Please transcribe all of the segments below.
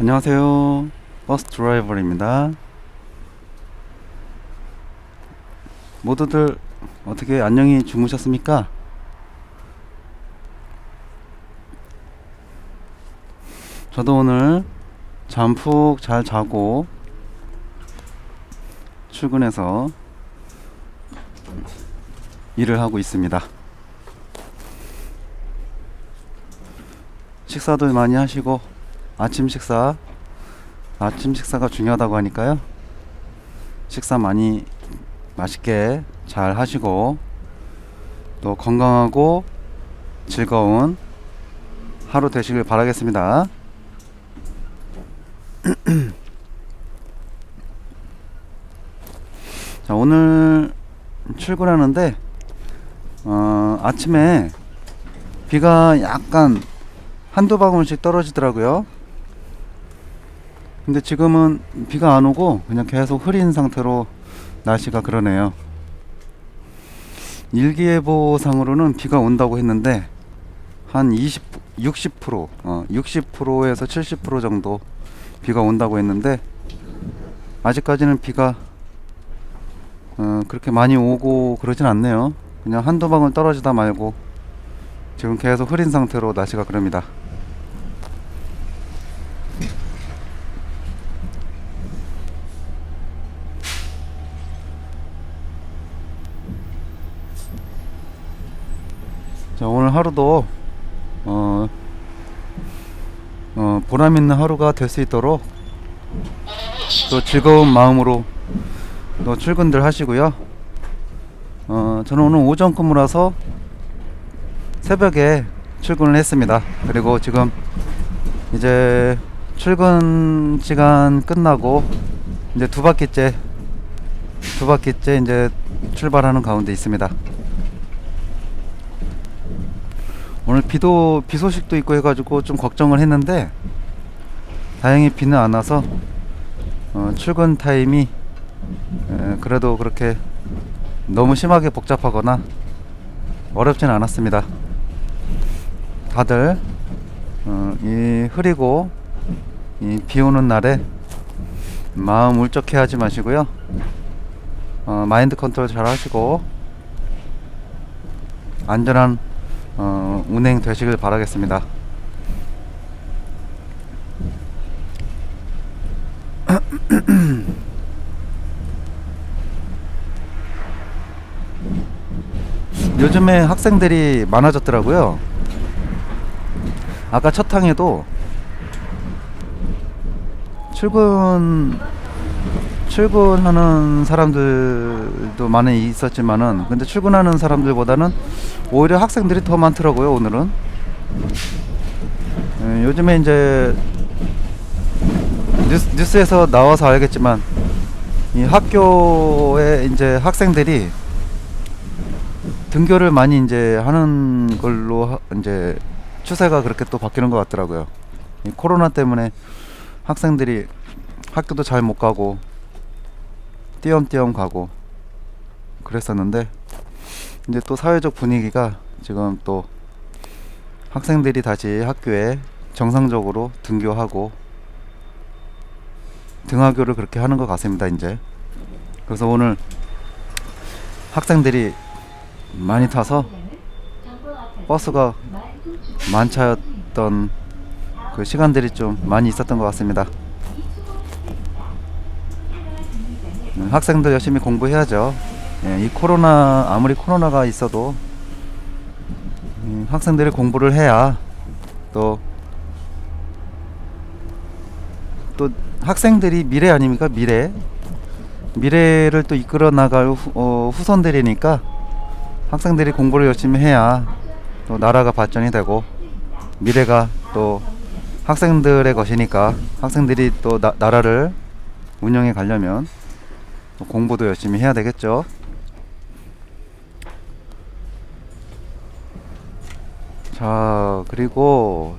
안녕하세요. 버스 드라이버입니다. 모두들 어떻게 안녕히 주무셨습니까? 저도 오늘 잠 푹 잘 자고 출근해서 일을 하고 있습니다. 식사도 많이 하시고 아침 식사가 중요하다고 하니까요. 식사 많이 맛있게 잘 하시고 또 건강하고 즐거운 하루 되시길 바라겠습니다. 자, 오늘 출근하는데 아침에 비가 약간 한두 방울씩 떨어지더라고요. 근데 지금은 비가 안 오고 그냥 계속 흐린 상태로 날씨가 그러네요. 일기예보상으로는 비가 온다고 했는데 한 60%에서 70% 정도 비가 온다고 했는데 아직까지는 비가 그렇게 많이 오고 그러진 않네요. 그냥 한두 방울 떨어지다 말고 지금 계속 흐린 상태로 날씨가 그럽니다. 자, 오늘 하루도 보람 있는 하루가 될 수 있도록 또 즐거운 마음으로 또 출근들 하시고요. 저는 오늘 오전 근무라서 새벽에 출근을 했습니다. 그리고 지금 이제 출근 시간 끝나고 이제 두 바퀴째 이제 출발하는 가운데 있습니다. 오늘 비 소식도 있고 해가지고 좀 걱정을 했는데 다행히 비는 안 와서 출근 타임이 그래도 그렇게 너무 심하게 복잡하거나 어렵진 않았습니다. 다들 이 흐리고 이 비 오는 날에 마음 울적해 하지 마시고요. 마인드 컨트롤 잘 하시고 안전한 운행 되시길 바라겠습니다. 요즘에 학생들이 많아졌더라고요. 아까 첫 항에도 출근하는 사람들도 많이 있었지만은 근데 출근하는 사람들보다는 오히려 학생들이 더 많더라고요. 오늘은 요즘에 이제 뉴스에서 나와서 알겠지만 이 학교에 이제 학생들이 등교를 많이 이제 하는 걸로 이제 추세가 그렇게 또 바뀌는 것 같더라고요. 이 코로나 때문에 학생들이 학교도 잘 못 가고 띄엄띄엄 가고 그랬었는데 이제 또 사회적 분위기가 지금 또 학생들이 다시 학교에 정상적으로 등교하고 등하교를 그렇게 하는 것 같습니다. 이제 그래서 오늘 학생들이 많이 타서 버스가 만차였던 그 시간들이 좀 많이 있었던 것 같습니다. 학생들 열심히 공부해야죠. 이 코로나 아무리 코로나가 있어도 학생들이 공부를 해야 또 학생들이 미래 아닙니까? 미래를 또 이끌어 나갈 후손들이니까 학생들이 공부를 열심히 해야 또 나라가 발전이 되고 미래가 또 학생들의 것이니까 학생들이 또 나라를 운영해 가려면 또 공부도 열심히 해야 되겠죠. 자, 그리고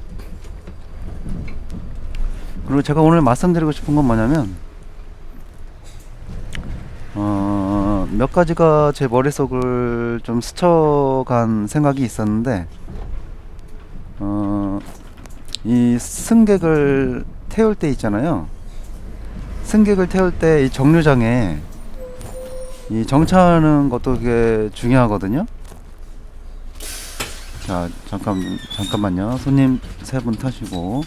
제가 오늘 말씀드리고 싶은 건 뭐냐면 몇 가지가 제 머릿속을 좀 스쳐간 생각이 있었는데 이 승객을 태울 때 있잖아요. 승객을 태울 때 이 정류장에 이 정차하는 것도 그게 중요하거든요. 자, 잠깐만요. 손님 3분 타시고.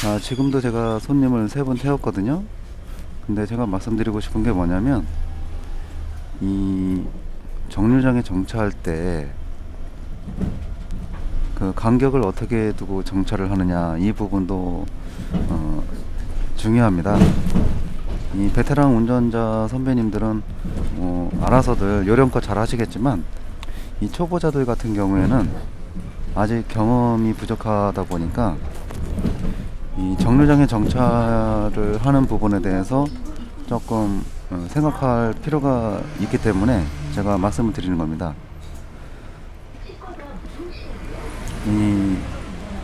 자, 지금도 제가 손님을 3분 태웠거든요. 근데 제가 말씀드리고 싶은 게 뭐냐면, 이 정류장에 정차할 때 그 간격을 어떻게 두고 정차를 하느냐, 이 부분도 중요합니다. 이 베테랑 운전자 선배님들은 알아서들 요령껏 잘 하시겠지만, 이 초보자들 같은 경우에는 아직 경험이 부족하다 보니까 이 정류장에 정차를 하는 부분에 대해서 조금 생각할 필요가 있기 때문에 제가 말씀을 드리는 겁니다. 이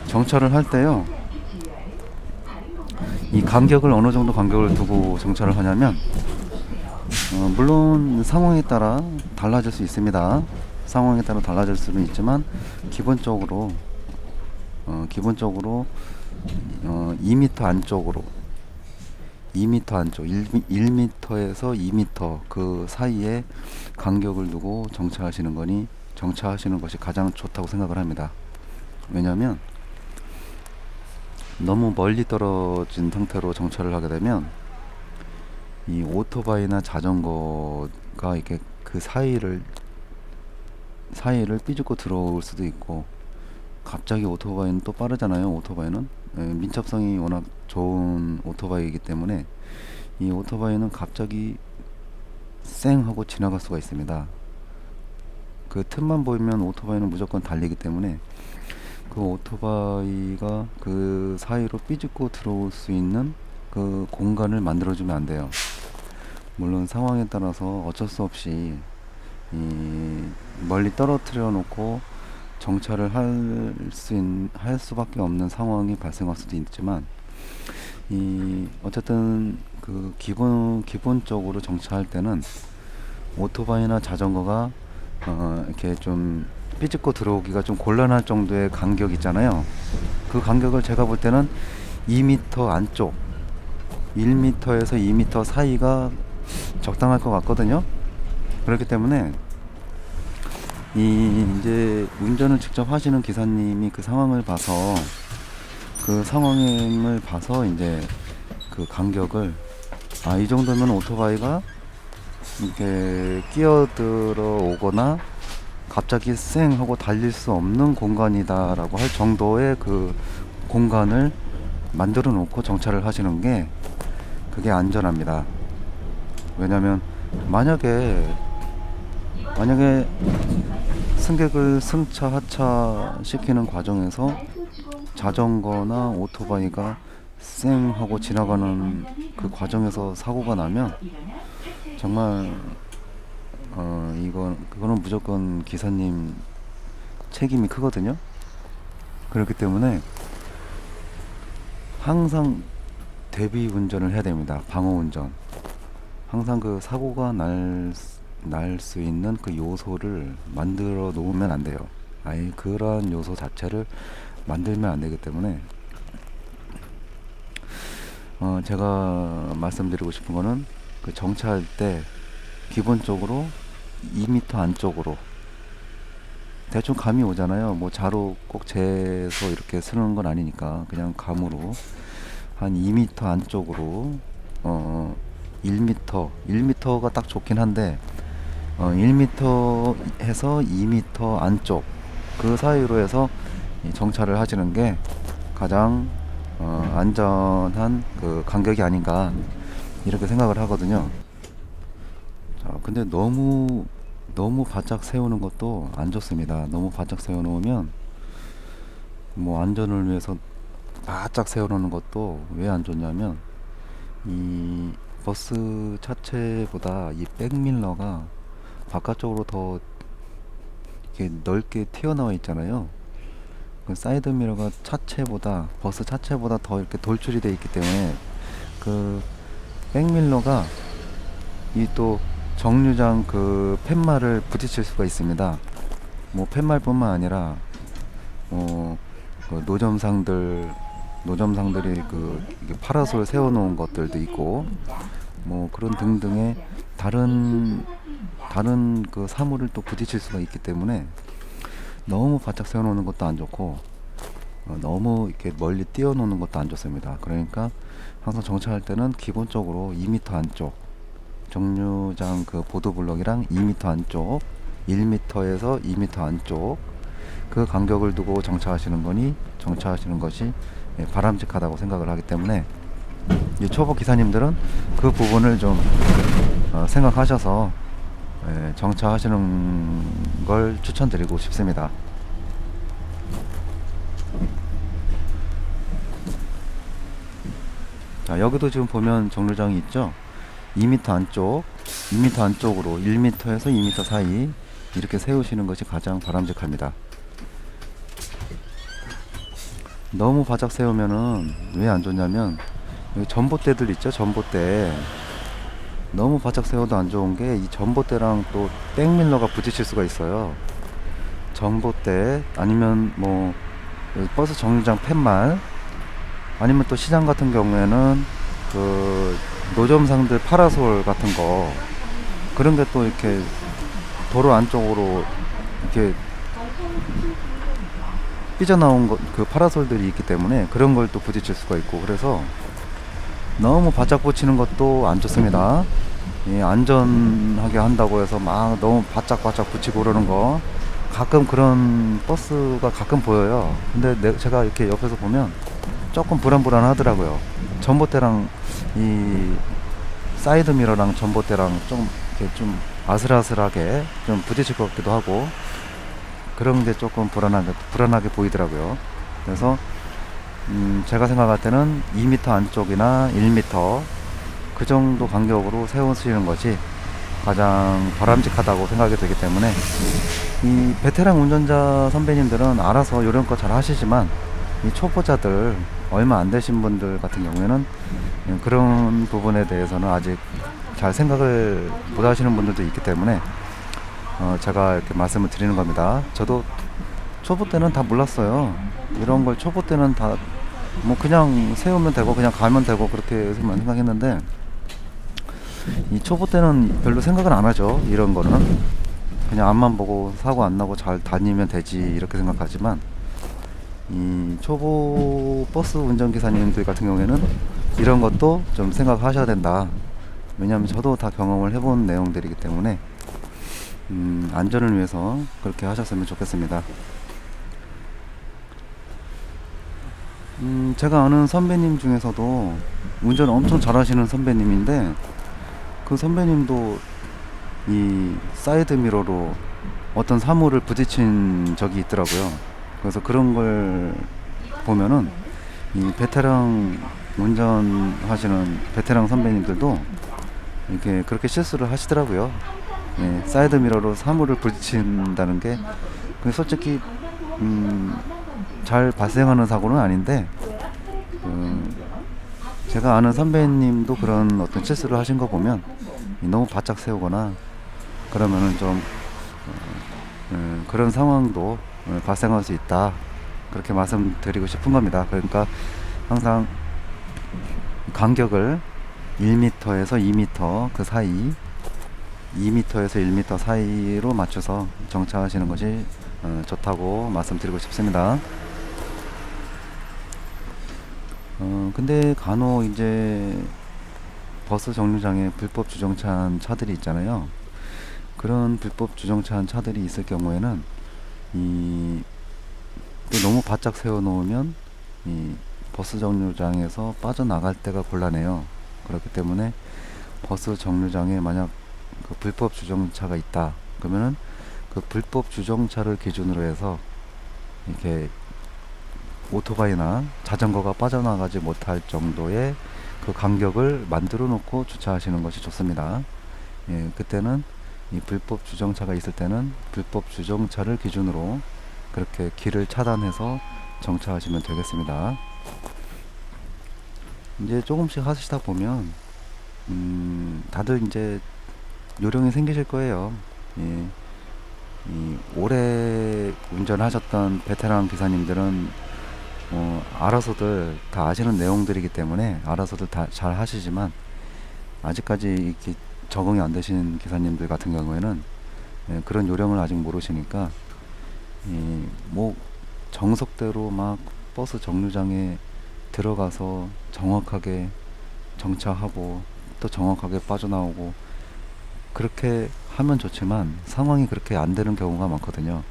정차를 할 때요, 이 간격을 어느 정도 간격을 두고 정차를 하냐면, 물론 상황에 따라 달라질 수 있습니다. 상황에 따라 달라질 수는 있지만 기본적으로 2m 안쪽으로 2m 안쪽 1m에서 2m 그 사이에 간격을 두고 정차하시는 것이 가장 좋다고 생각을 합니다. 왜냐하면 너무 멀리 떨어진 상태로 정차를 하게 되면 이 오토바이나 자전거가 이렇게 그 사이를 삐죽고 들어올 수도 있고, 갑자기 오토바이는 또 빠르잖아요. 오토바이는 민첩성이 워낙 좋은 오토바이이기 때문에 이 오토바이는 갑자기 쌩 하고 지나갈 수가 있습니다. 그 틈만 보이면 오토바이는 무조건 달리기 때문에 그 오토바이가 그 사이로 삐죽고 들어올 수 있는 그 공간을 만들어주면 안 돼요. 물론 상황에 따라서 어쩔 수 없이 이 멀리 떨어뜨려 놓고 정차를 할 수밖에 없는 상황이 발생할 수도 있지만, 이 어쨌든 그 기본적으로 정차할 때는 오토바이나 자전거가 이렇게 좀 삐집고 들어오기가 좀 곤란할 정도의 간격 있잖아요. 그 간격을 제가 볼 때는 2m 안쪽 1m에서 2m 사이가 적당할 것 같거든요. 그렇기 때문에 이제 운전을 직접 하시는 기사님이 그 상황을 봐서 이제 그 간격을, 이 정도면 오토바이가 이렇게 끼어들어 오거나 갑자기 쌩 하고 달릴 수 없는 공간이다 라고 할 정도의 그 공간을 만들어 놓고 정차를 하시는 게 그게 안전합니다. 왜냐면 만약에 승객을 승차 하차 시키는 과정에서 자전거나 오토바이가 쌩 하고 지나가는 그 과정에서 사고가 나면 정말 그거는 무조건 기사님 책임이 크거든요. 그렇기 때문에 항상 대비 운전을 해야 됩니다. 방어 운전. 항상 그 사고가 날 수 있는 그 요소를 만들어 놓으면 안 돼요. 아예 그러한 요소 자체를 만들면 안 되기 때문에 제가 말씀드리고 싶은 거는, 그 정차할 때 기본적으로 2m 안쪽으로 대충 감이 오잖아요. 뭐 자로 꼭 재서 이렇게 쓰는 건 아니니까 그냥 감으로 한 2m 안쪽으로 1m가 딱 좋긴 한데 1m에서 2m 안쪽 그 사이로 해서 정차를 하시는 게 가장 안전한 그 간격이 아닌가 이렇게 생각을 하거든요. 자, 근데 너무 바짝 세우는 것도 안 좋습니다. 너무 바짝 세워 놓으면, 뭐 안전을 위해서 바짝 세워 놓는 것도 왜 안 좋냐면, 이 버스 차체보다 이 백밀러가 바깥쪽으로 더 이렇게 넓게 튀어나와 있잖아요. 그 사이드 미러가 버스 차체보다 더 이렇게 돌출이 되어 있기 때문에 그 백밀러가 이 또 정류장 그 팻말을 부딪힐 수가 있습니다. 뭐 팻말뿐만 아니라 그 노점상들이 그 이게 파라솔 세워놓은 것들도 있고 뭐 그런 등등의 다른 그 사물을 또 부딪힐 수가 있기 때문에 너무 바짝 세워놓는 것도 안 좋고 너무 이렇게 멀리 띄워놓는 것도 안 좋습니다. 그러니까 항상 정차할 때는 기본적으로 2m 안쪽 정류장 그 보도블럭이랑 2m 안쪽 1m에서 2m 안쪽 그 간격을 두고 정차하시는 것이 바람직하다고 생각을 하기 때문에 이 초보 기사님들은 그 부분을 좀 생각하셔서 정차하시는 걸 추천드리고 싶습니다. 자, 여기도 지금 보면 정류장이 있죠. 2m 안쪽으로 1m에서 2m 사이 이렇게 세우시는 것이 가장 바람직합니다. 너무 바짝 세우면은 왜 안 좋냐면 여기 전봇대들 있죠. 전봇대 너무 바짝 세워도 안 좋은 게 이 전봇대랑 또 백밀러가 부딪힐 수가 있어요. 전봇대 아니면 뭐 버스 정류장 팻말 아니면 또 시장 같은 경우에는 그 노점상들 파라솔 같은 거 그런 게 또 이렇게 도로 안쪽으로 이렇게 삐져나온 그 파라솔들이 있기 때문에 그런 걸 또 부딪힐 수가 있고 그래서 너무 바짝 붙이는 것도 안 좋습니다. 안전하게 한다고 해서 막 너무 바짝 붙이고 그러는 거 가끔 그런 버스가 가끔 보여요. 근데 제가 이렇게 옆에서 보면 조금 불안하더라고요. 전봇대랑 이 사이드 미러랑 전봇대랑 좀 이렇게 좀 아슬아슬하게 좀 부딪힐 것 같기도 하고 그런 게 조금 불안하게 보이더라고요. 그래서 제가 생각할 때는 2m 안쪽이나 1m 그 정도 간격으로 세우시는 것이 가장 바람직하다고 생각이 되기 때문에 이 베테랑 운전자 선배님들은 알아서 요령껏 잘 하시지만 이 초보자들 얼마 안 되신 분들 같은 경우에는 그런 부분에 대해서는 아직 잘 생각을 못 하시는 분들도 있기 때문에 제가 이렇게 말씀을 드리는 겁니다. 저도 초보 때는 다 몰랐어요. 이런 걸 초보 때는 다 뭐 그냥 세우면 되고 그냥 가면 되고 그렇게만 생각했는데 이 초보 때는 별로 생각을 안 하죠. 이런 거는 그냥 앞만 보고 사고 안 나고 잘 다니면 되지 이렇게 생각하지만 이 초보 버스 운전기사님들 같은 경우에는 이런 것도 좀 생각하셔야 된다. 왜냐하면 저도 다 경험을 해본 내용들이기 때문에 안전을 위해서 그렇게 하셨으면 좋겠습니다. 제가 아는 선배님 중에서도 운전을 엄청 잘하시는 선배님인데 그 선배님도 이 사이드 미러로 어떤 사물을 부딪힌 적이 있더라고요. 그래서 그런 걸 보면은 이 베테랑 운전하시는 베테랑 선배님들도 이렇게 그렇게 실수를 하시더라고요. 사이드 미러로 사물을 부딪힌다는 게 솔직히 잘 발생하는 사고는 아닌데 제가 아는 선배님도 그런 어떤 실수를 하신 거 보면 너무 바짝 세우거나 그러면은 좀 그런 상황도 발생할 수 있다 그렇게 말씀드리고 싶은 겁니다. 그러니까 항상 간격을 1m에서 2m 그 사이 2m에서 1m 사이로 맞춰서 정차하시는 것이 좋다고 말씀드리고 싶습니다. 근데 간혹 이제 버스 정류장에 불법 주정차한 차들이 있잖아요. 그런 불법 주정차한 차들이 있을 경우에는 또 너무 바짝 세워 놓으면 이 버스 정류장에서 빠져나갈 때가 곤란해요. 그렇기 때문에 버스 정류장에 만약 그 불법 주정차가 있다 그러면은 그 불법 주정차를 기준으로 해서 이렇게 오토바이나 자전거가 빠져나가지 못할 정도의 그 간격을 만들어 놓고 주차하시는 것이 좋습니다. 그때는 이 불법 주정차가 있을 때는 불법 주정차를 기준으로 그렇게 길을 차단해서 정차하시면 되겠습니다. 이제 조금씩 하시다 보면 다들 이제 요령이 생기실 거예요. 예, 이 오래 운전하셨던 베테랑 기사님들은 알아서들 다 아시는 내용들이기 때문에 알아서들 다 잘 하시지만, 아직까지 이렇게 적응이 안 되신 기사님들 같은 경우에는 그런 요령을 아직 모르시니까 뭐 정석대로 막 버스 정류장에 들어가서 정확하게 정차하고 또 정확하게 빠져나오고 그렇게 하면 좋지만, 상황이 그렇게 안 되는 경우가 많거든요.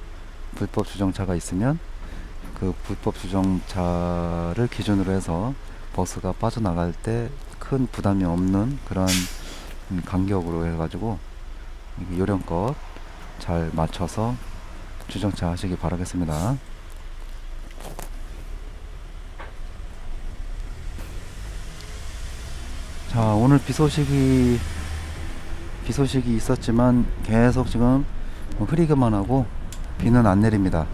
불법 주정차가 있으면 그 불법 주정차를 기준으로 해서 버스가 빠져나갈 때 큰 부담이 없는 그런 간격으로 해가지고 요령껏 잘 맞춰서 주정차 하시기 바라겠습니다. 자, 오늘 비 소식이 있었지만 계속 지금 흐리기만 하고 비는 안 내립니다.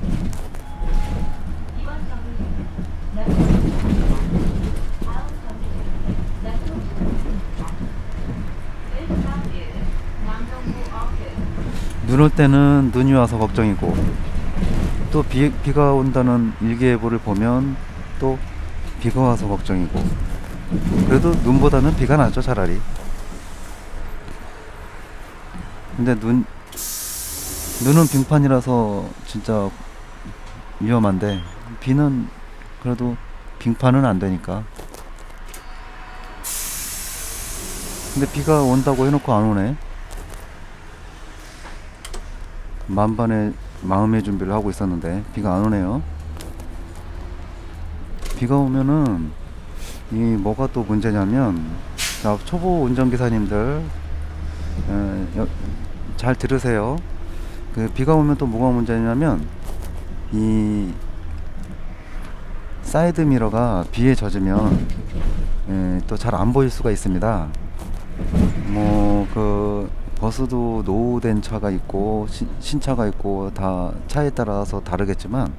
눈 올 때는 눈이 와서 걱정이고, 또 비가 온다는 일기예보를 보면 또 비가 와서 걱정이고, 그래도 눈보다는 비가 낫죠, 차라리. 근데 눈은 빙판이라서 진짜 위험한데, 비는 그래도 빙판은 안 되니까. 근데 비가 온다고 해놓고 안 오네. 만반의 마음의 준비를 하고 있었는데 비가 안 오네요. 비가 오면은 이 뭐가 또 문제냐면, 자, 초보 운전기사님들 잘 들으세요. 그 비가 오면 또 뭐가 문제냐면, 이 사이드 미러가 비에 젖으면 또 잘 안 보일 수가 있습니다. 뭐 그 버스도 노후된 차가 있고 신차가 있고 다 차에 따라서 다르겠지만,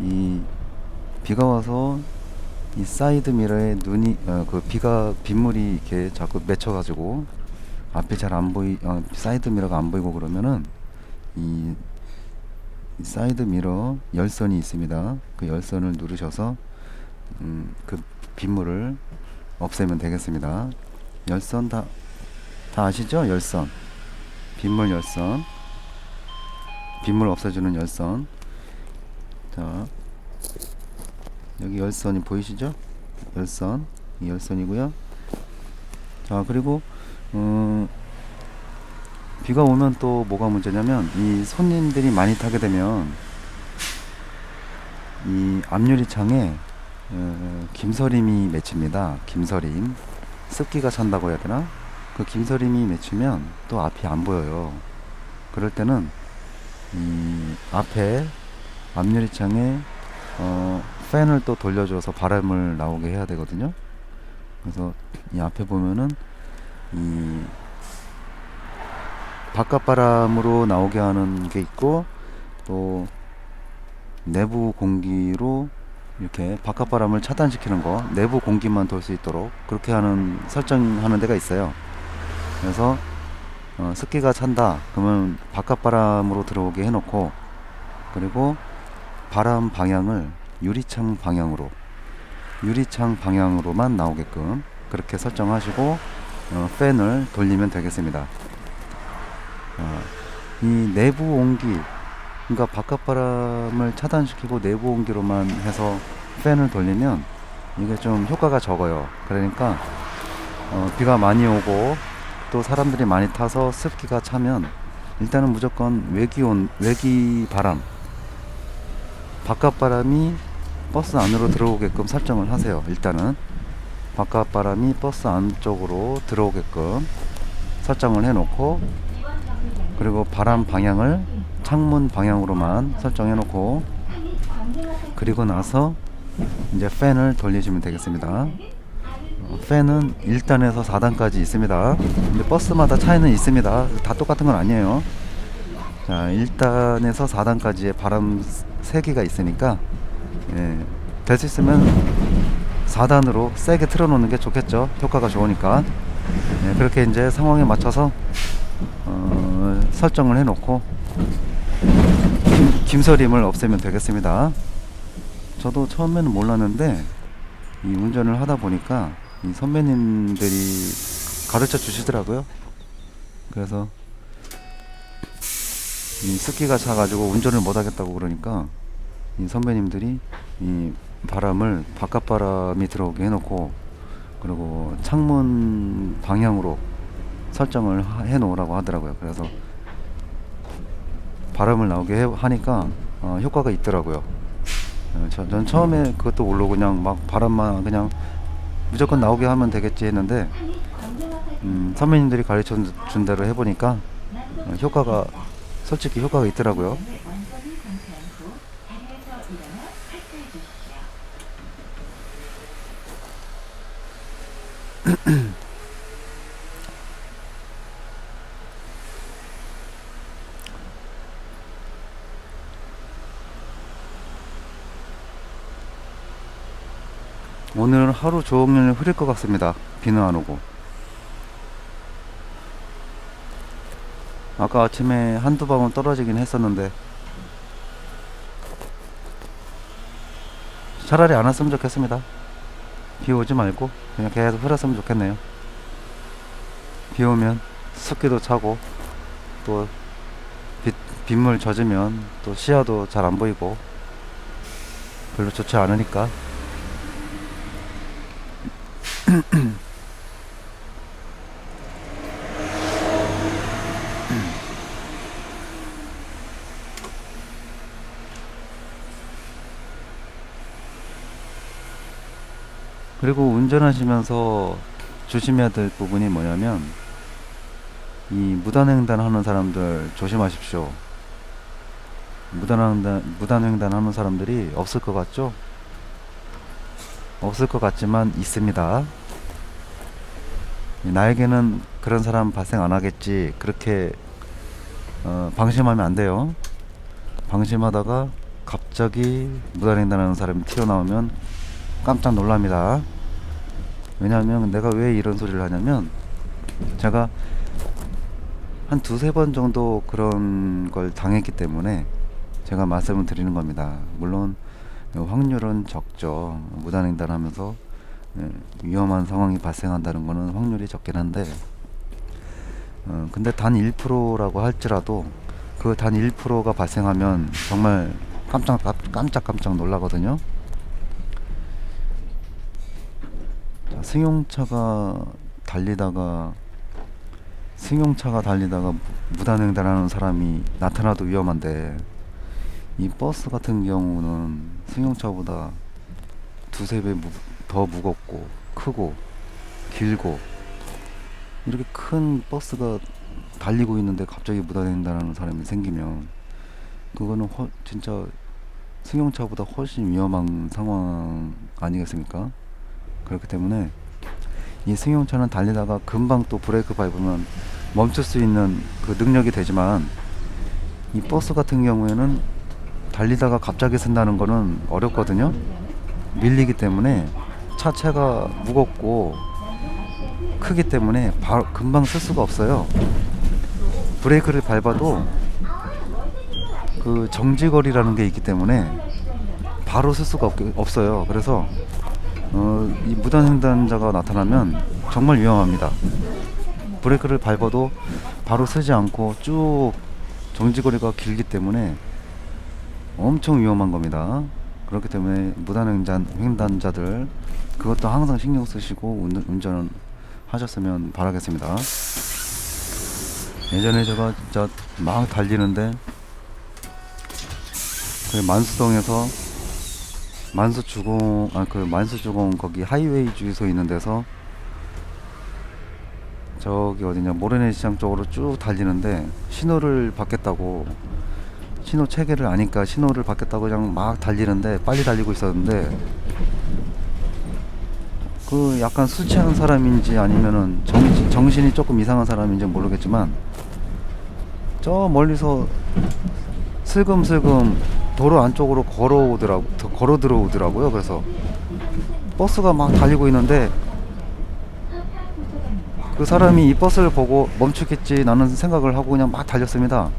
이 비가 와서 이 사이드 미러에 그 빗물이 이렇게 자꾸 맺혀가지고 앞이 잘 안 사이드 미러가 안 보이고 그러면은 이 사이드 미러 열선이 있습니다. 그 열선을 누르셔서 그 빗물을 없애면 되겠습니다. 열선 다 아시죠? 열선, 빗물 열선, 빗물 없애주는 열선. 자, 여기 열선이 보이시죠? 열선, 이 열선이고요. 자, 그리고 비가 오면 또 뭐가 문제냐면, 이 손님들이 많이 타게 되면 이 앞유리 창에 김서림이 맺힙니다. 김서림, 습기가 찬다고 해야 되나? 그 김서림이 맺히면 또 앞이 안 보여요. 그럴 때는 이 앞에 앞유리창에 팬을 또 돌려줘서 바람을 나오게 해야 되거든요. 그래서 이 앞에 보면은 이 바깥 바람으로 나오게 하는 게 있고, 또 내부 공기로 이렇게 바깥 바람을 차단시키는 거, 내부 공기만 돌 수 있도록 그렇게 하는 설정하는 데가 있어요. 그래서 습기가 찬다 그러면 바깥 바람으로 들어오게 해놓고, 그리고 바람 방향을 유리창 방향으로만 나오게끔 그렇게 설정하시고 팬을 돌리면 되겠습니다. 이 내부 온기, 그러니까 바깥 바람을 차단시키고 내부 온기로만 해서 팬을 돌리면 이게 좀 효과가 적어요. 그러니까 비가 많이 오고 또 사람들이 많이 타서 습기가 차면 일단은 무조건 외기 바람, 바깥 바람이 버스 안으로 들어오게끔 설정을 하세요. 일단은 바깥 바람이 버스 안쪽으로 들어오게끔 설정을 해놓고, 그리고 바람 방향을 창문 방향으로만 설정해 놓고, 그리고 나서 이제 팬을 돌리시면 되겠습니다. 팬은 1단에서 4단까지 있습니다. 근데 버스마다 차이는 있습니다. 다 똑같은 건 아니에요. 자, 1단에서 4단까지의 바람 세기가 있으니까 될 수 있으면 4단으로 세게 틀어 놓는 게 좋겠죠. 효과가 좋으니까. 네, 그렇게 이제 상황에 맞춰서 설정을 해놓고 김서림을 없애면 되겠습니다. 저도 처음에는 몰랐는데 이 운전을 하다 보니까 이 선배님들이 가르쳐 주시더라고요. 그래서 이 습기가 차가지고 운전을 못 하겠다고 그러니까 이 선배님들이 이 바람을 바깥 바람이 들어오게 해놓고, 그리고 창문 방향으로 설정을 해 놓으라고 하더라고요. 그래서 바람을 나오게 하니까 효과가 있더라고요. 전 처음에 그것도 모르고 그냥 막 바람만 그냥 무조건 나오게 하면 되겠지 했는데 선배님들이 가르쳐 준 대로 해보니까 효과가 솔직히 효과가 있더라고요. 오늘 하루 종일 흐릴 것 같습니다. 비는 안 오고. 아까 아침에 한두 방울 떨어지긴 했었는데 차라리 안 왔으면 좋겠습니다. 비 오지 말고 그냥 계속 흐렸으면 좋겠네요. 비 오면 습기도 차고 또 빗물 젖으면 또 시야도 잘 안 보이고 별로 좋지 않으니까. 그리고 운전하시면서 조심해야 될 부분이 뭐냐면 이 무단횡단 하는 사람들 조심하십시오. 무단횡단 하는 사람들이 없을 것 같죠? 없을 것 같지만 있습니다. 나에게는 그런 사람 발생 안 하겠지, 그렇게 방심하면 안 돼요. 방심하다가 갑자기 무단횡단하는 사람이 튀어나오면 깜짝 놀랍니다. 왜냐하면 내가 왜 이런 소리를 하냐면 제가 한 두세 번 정도 그런 걸 당했기 때문에 제가 말씀을 드리는 겁니다. 물론 확률은 적죠. 무단횡단 하면서 위험한 상황이 발생한다는 것은 확률이 적긴 한데 근데 단 1%라고 할지라도 그 단 1%가 발생하면 정말 깜짝 놀라거든요. 승용차가 달리다가 무단횡단하는 사람이 나타나도 위험한데 이 버스 같은 경우는 승용차보다 두세 배 더 무겁고 크고 길고, 이렇게 큰 버스가 달리고 있는데 갑자기 무단횡단하는 사람이 생기면 그거는 진짜 승용차보다 훨씬 위험한 상황 아니겠습니까? 그렇기 때문에 이 승용차는 달리다가 금방 또 브레이크 밟으면 멈출 수 있는 그 능력이 되지만 이 버스 같은 경우에는 달리다가 갑자기 쓴다는 거는 어렵거든요. 밀리기 때문에 차체가 무겁고 크기 때문에 금방 쓸 수가 없어요. 브레이크를 밟아도 그 정지거리라는 게 있기 때문에 바로 쓸 수가 없어요. 그래서 이 무단횡단자가 나타나면 정말 위험합니다. 브레이크를 밟아도 바로 쓰지 않고 쭉 정지거리가 길기 때문에 엄청 위험한 겁니다. 그렇기 때문에 무단횡단자들 그것도 항상 신경 쓰시고 운전 하셨으면 바라겠습니다. 예전에 제가 진짜 막 달리는데 그 만수동에서 만수주공 거기 하이웨이 주유소 있는 데서 저기 어디냐 모래내 시장 쪽으로 쭉 달리는데 신호를 받겠다고, 신호 체계를 아니까 신호를 받겠다고 그냥 막 달리는데 빨리 달리고 있었는데 그 약간 술 취한 사람인지 아니면은 정신이 조금 이상한 사람인지 모르겠지만 저 멀리서 슬금슬금 도로 안쪽으로 걸어 들어오더라고요. 그래서 버스가 막 달리고 있는데 그 사람이 이 버스를 보고 멈추겠지 나는 생각을 하고 그냥 막 달렸습니다.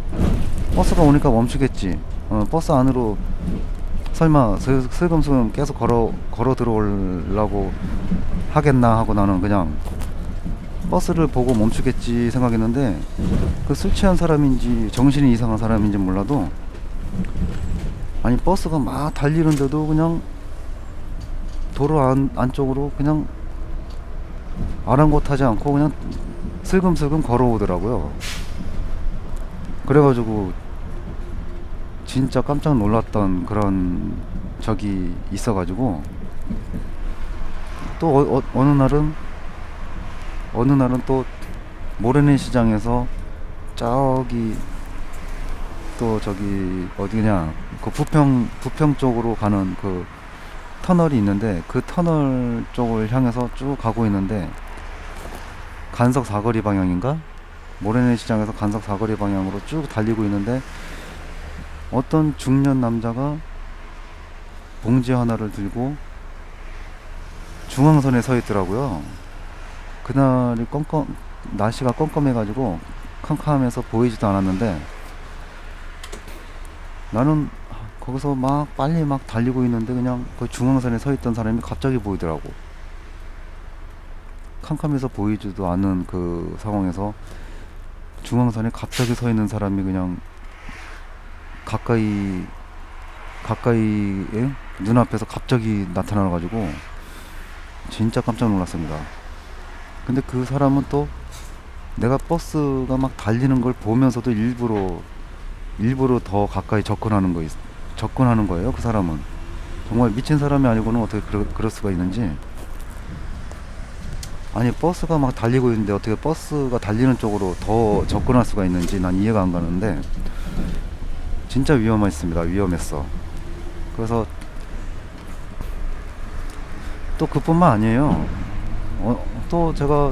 버스가 오니까 멈추겠지. 버스 안으로 설마 슬금슬금 계속 걸어 들어오려고 하겠나 하고 나는 그냥 버스를 보고 멈추겠지 생각했는데, 그 술 취한 사람인지 정신이 이상한 사람인지 몰라도 아니 버스가 막 달리는데도 그냥 도로 안쪽으로 그냥 아랑곳하지 않고 그냥 슬금슬금 걸어오더라고요. 그래가지고 진짜 깜짝 놀랐던 그런 적이 있어가지고, 또 어느 날은 또 모래내 시장에서 저기 또 저기 어디냐 그 부평 쪽으로 가는 그 터널이 있는데, 그 터널 쪽을 향해서 쭉 가고 있는데 간석 사거리 방향인가? 모래내 시장에서 간석 사거리 방향으로 쭉 달리고 있는데 어떤 중년 남자가 봉지 하나를 들고 중앙선에 서 있더라고요. 그날이 날씨가 껌껌해가지고 캄캄해서 보이지도 않았는데, 나는 거기서 막 빨리 막 달리고 있는데 그냥 그 중앙선에 서 있던 사람이 갑자기 보이더라고. 캄캄해서 보이지도 않은 그 상황에서 중앙선에 갑자기 서 있는 사람이 그냥 가까이 눈앞에서 갑자기 나타나가지고 진짜 깜짝 놀랐습니다. 근데 그 사람은 또 내가 버스가 막 달리는 걸 보면서도 일부러 더 가까이 접근하는 거예요. 그 사람은 정말 미친 사람이 아니고는 어떻게 그럴 수가 있는지. 아니 버스가 막 달리고 있는데 어떻게 버스가 달리는 쪽으로 더 접근할 수가 있는지 난 이해가 안 가는데, 진짜 위험했습니다. 위험했어. 그래서 또 그뿐만 아니에요. 또 제가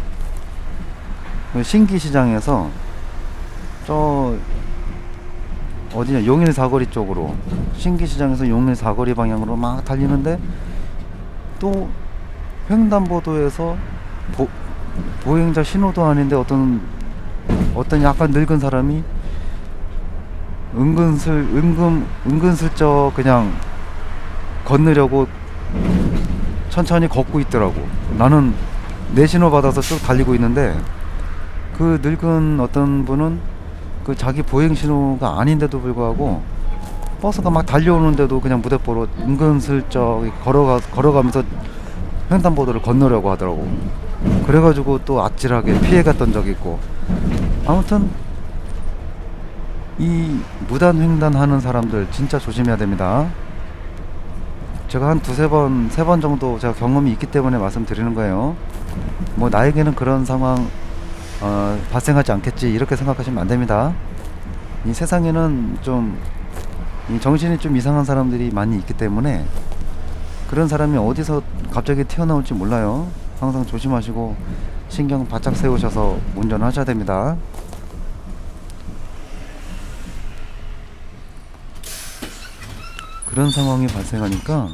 신기시장에서 저 어디냐 용일 사거리 쪽으로, 신기시장에서 용일 사거리 방향으로 막 달리는데 또 횡단보도에서 보행자 신호도 아닌데 어떤 약간 늙은 사람이 은근슬쩍 그냥 건너려고 천천히 걷고 있더라고. 나는 내 신호 받아서 쭉 달리고 있는데 그 늙은 어떤 분은 그 자기 보행 신호가 아닌데도 불구하고 버스가 막 달려오는데도 그냥 무대뽀로 은근슬쩍 걸어가면서 횡단보도를 건너려고 하더라고. 그래가지고 또 아찔하게 피해갔던 적이 있고. 아무튼 이 무단횡단 하는 사람들 진짜 조심해야 됩니다. 제가 한 세 번 정도 제가 경험이 있기 때문에 말씀드리는 거예요. 뭐 나에게는 그런 상황 발생하지 않겠지 이렇게 생각하시면 안 됩니다. 이 세상에는 좀 이 정신이 좀 이상한 사람들이 많이 있기 때문에 그런 사람이 어디서 갑자기 튀어나올지 몰라요. 항상 조심하시고 신경 바짝 세우셔서 운전하셔야 됩니다. 그런 상황이 발생하니까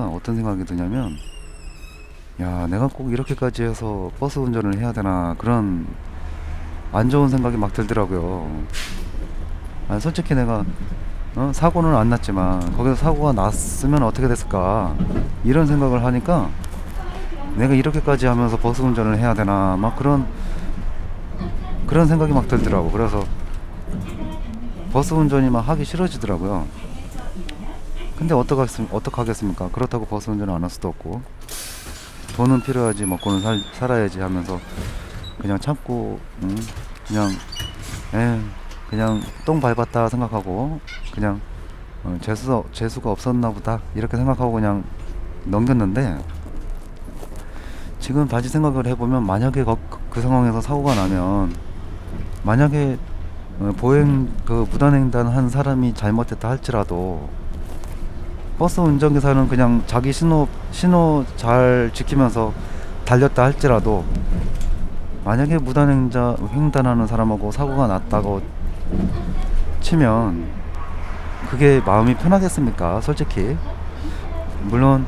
어떤 생각이 드냐면, 야 내가 꼭 이렇게까지 해서 버스 운전을 해야 되나, 그런 안 좋은 생각이 막 들더라고요. 솔직히 내가 사고는 안 났지만 거기서 사고가 났으면 어떻게 됐을까 이런 생각을 하니까 내가 이렇게까지 하면서 버스 운전을 해야 되나 막 그런 생각이 막 들더라고. 그래서 버스 운전이 막 하기 싫어지더라고요. 근데 어떡하겠습니까? 그렇다고 버스 운전을 안 할 수도 없고, 돈은 필요하지 먹고는 살아야지 하면서 그냥 참고 그냥 똥 밟았다 생각하고 그냥 재수가 없었나 보다 이렇게 생각하고 그냥 넘겼는데, 지금 다시 생각을 해보면 만약에 그 상황에서 사고가 나면, 만약에 무단횡단 한 사람이 잘못했다 할지라도 버스 운전기사는 그냥 자기 신호 잘 지키면서 달렸다 할지라도, 만약에 횡단하는 사람하고 사고가 났다고 치면 그게 마음이 편하겠습니까? 솔직히 물론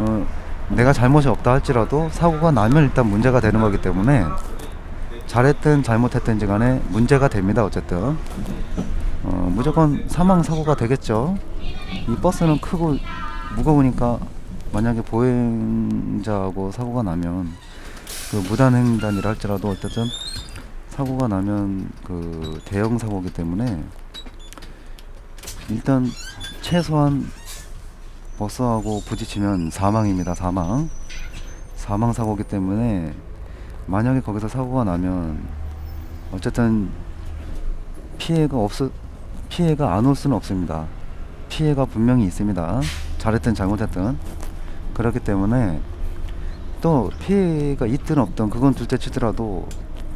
어, 내가 잘못이 없다 할지라도 사고가 나면 일단 문제가 되는 거기 때문에 잘했든 잘못했든지 간에 문제가 됩니다. 어쨌든 무조건 사망 사고가 되겠죠. 이 버스는 크고 무거우니까 만약에 보행자하고 사고가 나면 그 무단횡단이라 할지라도 어쨌든 사고가 나면 그 대형 사고이기 때문에 일단 최소한 버스하고 부딪히면 사망입니다. 사망 사고이기 때문에 만약에 거기서 사고가 나면 어쨌든 피해가 안 올 수는 없습니다. 피해가 분명히 있습니다. 잘했든 잘못했든. 그렇기 때문에 또 피해가 있든 없든 그건 둘째 치더라도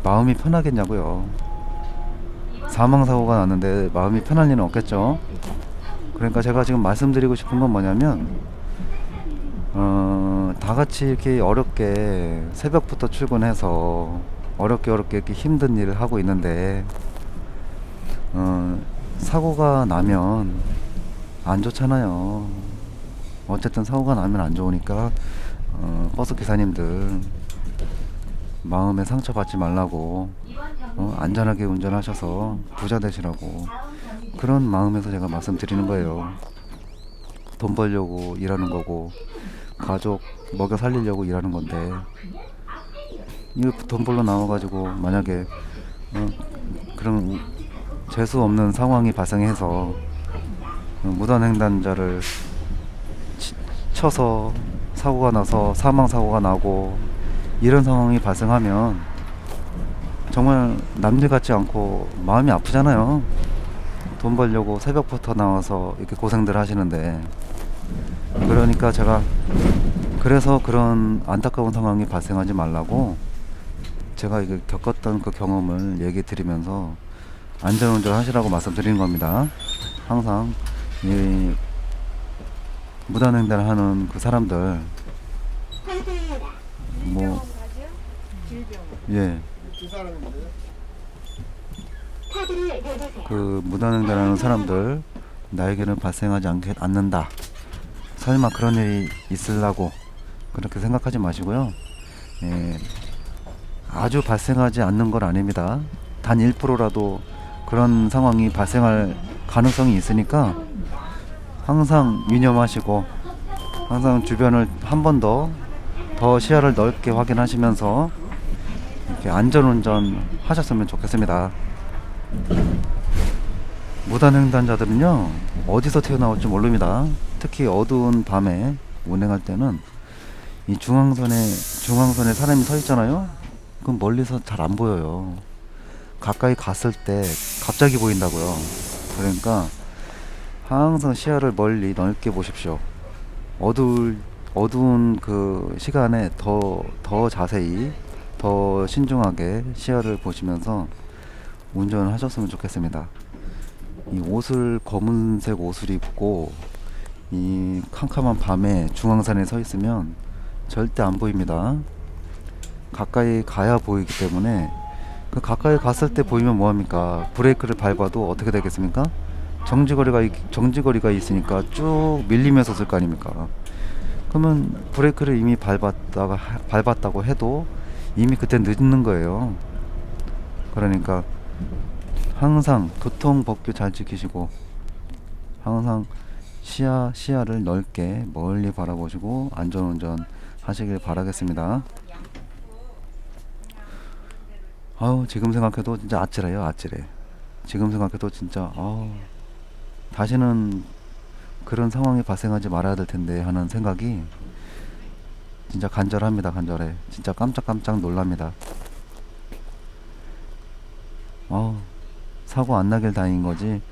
마음이 편하겠냐고요. 사망 사고가 났는데 마음이 편할 리는 없겠죠. 그러니까 제가 지금 말씀드리고 싶은 건 뭐냐면 다 같이 이렇게 어렵게 새벽부터 출근해서 어렵게 이렇게 힘든 일을 하고 있는데 사고가 나면 안 좋잖아요. 어쨌든 사고가 나면 안 좋으니까 버스 기사님들 마음에 상처받지 말라고 안전하게 운전하셔서 부자 되시라고 그런 마음에서 제가 말씀드리는 거예요. 돈 벌려고 일하는 거고 가족 먹여 살리려고 일하는 건데 이 돈 벌러 나와가지고 만약에 그런 재수 없는 상황이 발생해서 무단횡단자를 쳐서 사고가 나서 사망 사고가 나고 이런 상황이 발생하면 정말 남들 같지 않고 마음이 아프잖아요. 돈 벌려고 새벽부터 나와서 이렇게 고생들 하시는데 그러니까 제가 그래서 그런 안타까운 상황이 발생하지 말라고 제가 이게 겪었던 그 경험을 얘기 드리면서 안전운전 하시라고 말씀드리는 겁니다. 항상 이 무단횡단을 하는 그 사람들 뭐 예. 그 무단횡단하는 사람들 나에게는 발생하지 않는다. 설마 그런 일이 있으려고 그렇게 생각하지 마시고요. 예. 아주 발생하지 않는 건 아닙니다. 단 1%라도 그런 상황이 발생할 가능성이 있으니까 항상 유념하시고 항상 주변을 한 번 더 시야를 넓게 확인하시면서 이렇게 안전운전 하셨으면 좋겠습니다. 무단횡단자들은요 어디서 튀어나올지 모릅니다. 특히 어두운 밤에 운행할 때는 이 중앙선에 사람이 서 있잖아요. 그럼 멀리서 잘 안 보여요. 가까이 갔을 때 갑자기 보인다고요. 그러니까 항상 시야를 멀리 넓게 보십시오. 어두운 그 시간에 더 자세히 더 신중하게 시야를 보시면서 운전을 하셨으면 좋겠습니다. 이 검은색 옷을 입고 이 캄캄한 밤에 중앙선에 서 있으면 절대 안 보입니다. 가까이 가야 보이기 때문에 그 가까이 갔을 때 보이면 뭐합니까? 브레이크를 밟아도 어떻게 되겠습니까? 정지거리가 있으니까 쭉 밀리면서 쓸 거 아닙니까? 그러면 브레이크를 이미 밟았다고 해도 이미 그때 늦는 거예요. 그러니까 항상 교통법규 잘 지키시고 항상 시야를 넓게 멀리 바라보시고 안전운전 하시길 바라겠습니다. 지금 생각해도 진짜 아찔해요. 아찔해. 지금 생각해도 진짜 다시는 그런 상황이 발생하지 말아야 될 텐데 하는 생각이 진짜 간절합니다. 간절해. 진짜 깜짝 놀랍니다. 사고 안 나길 다행인 거지.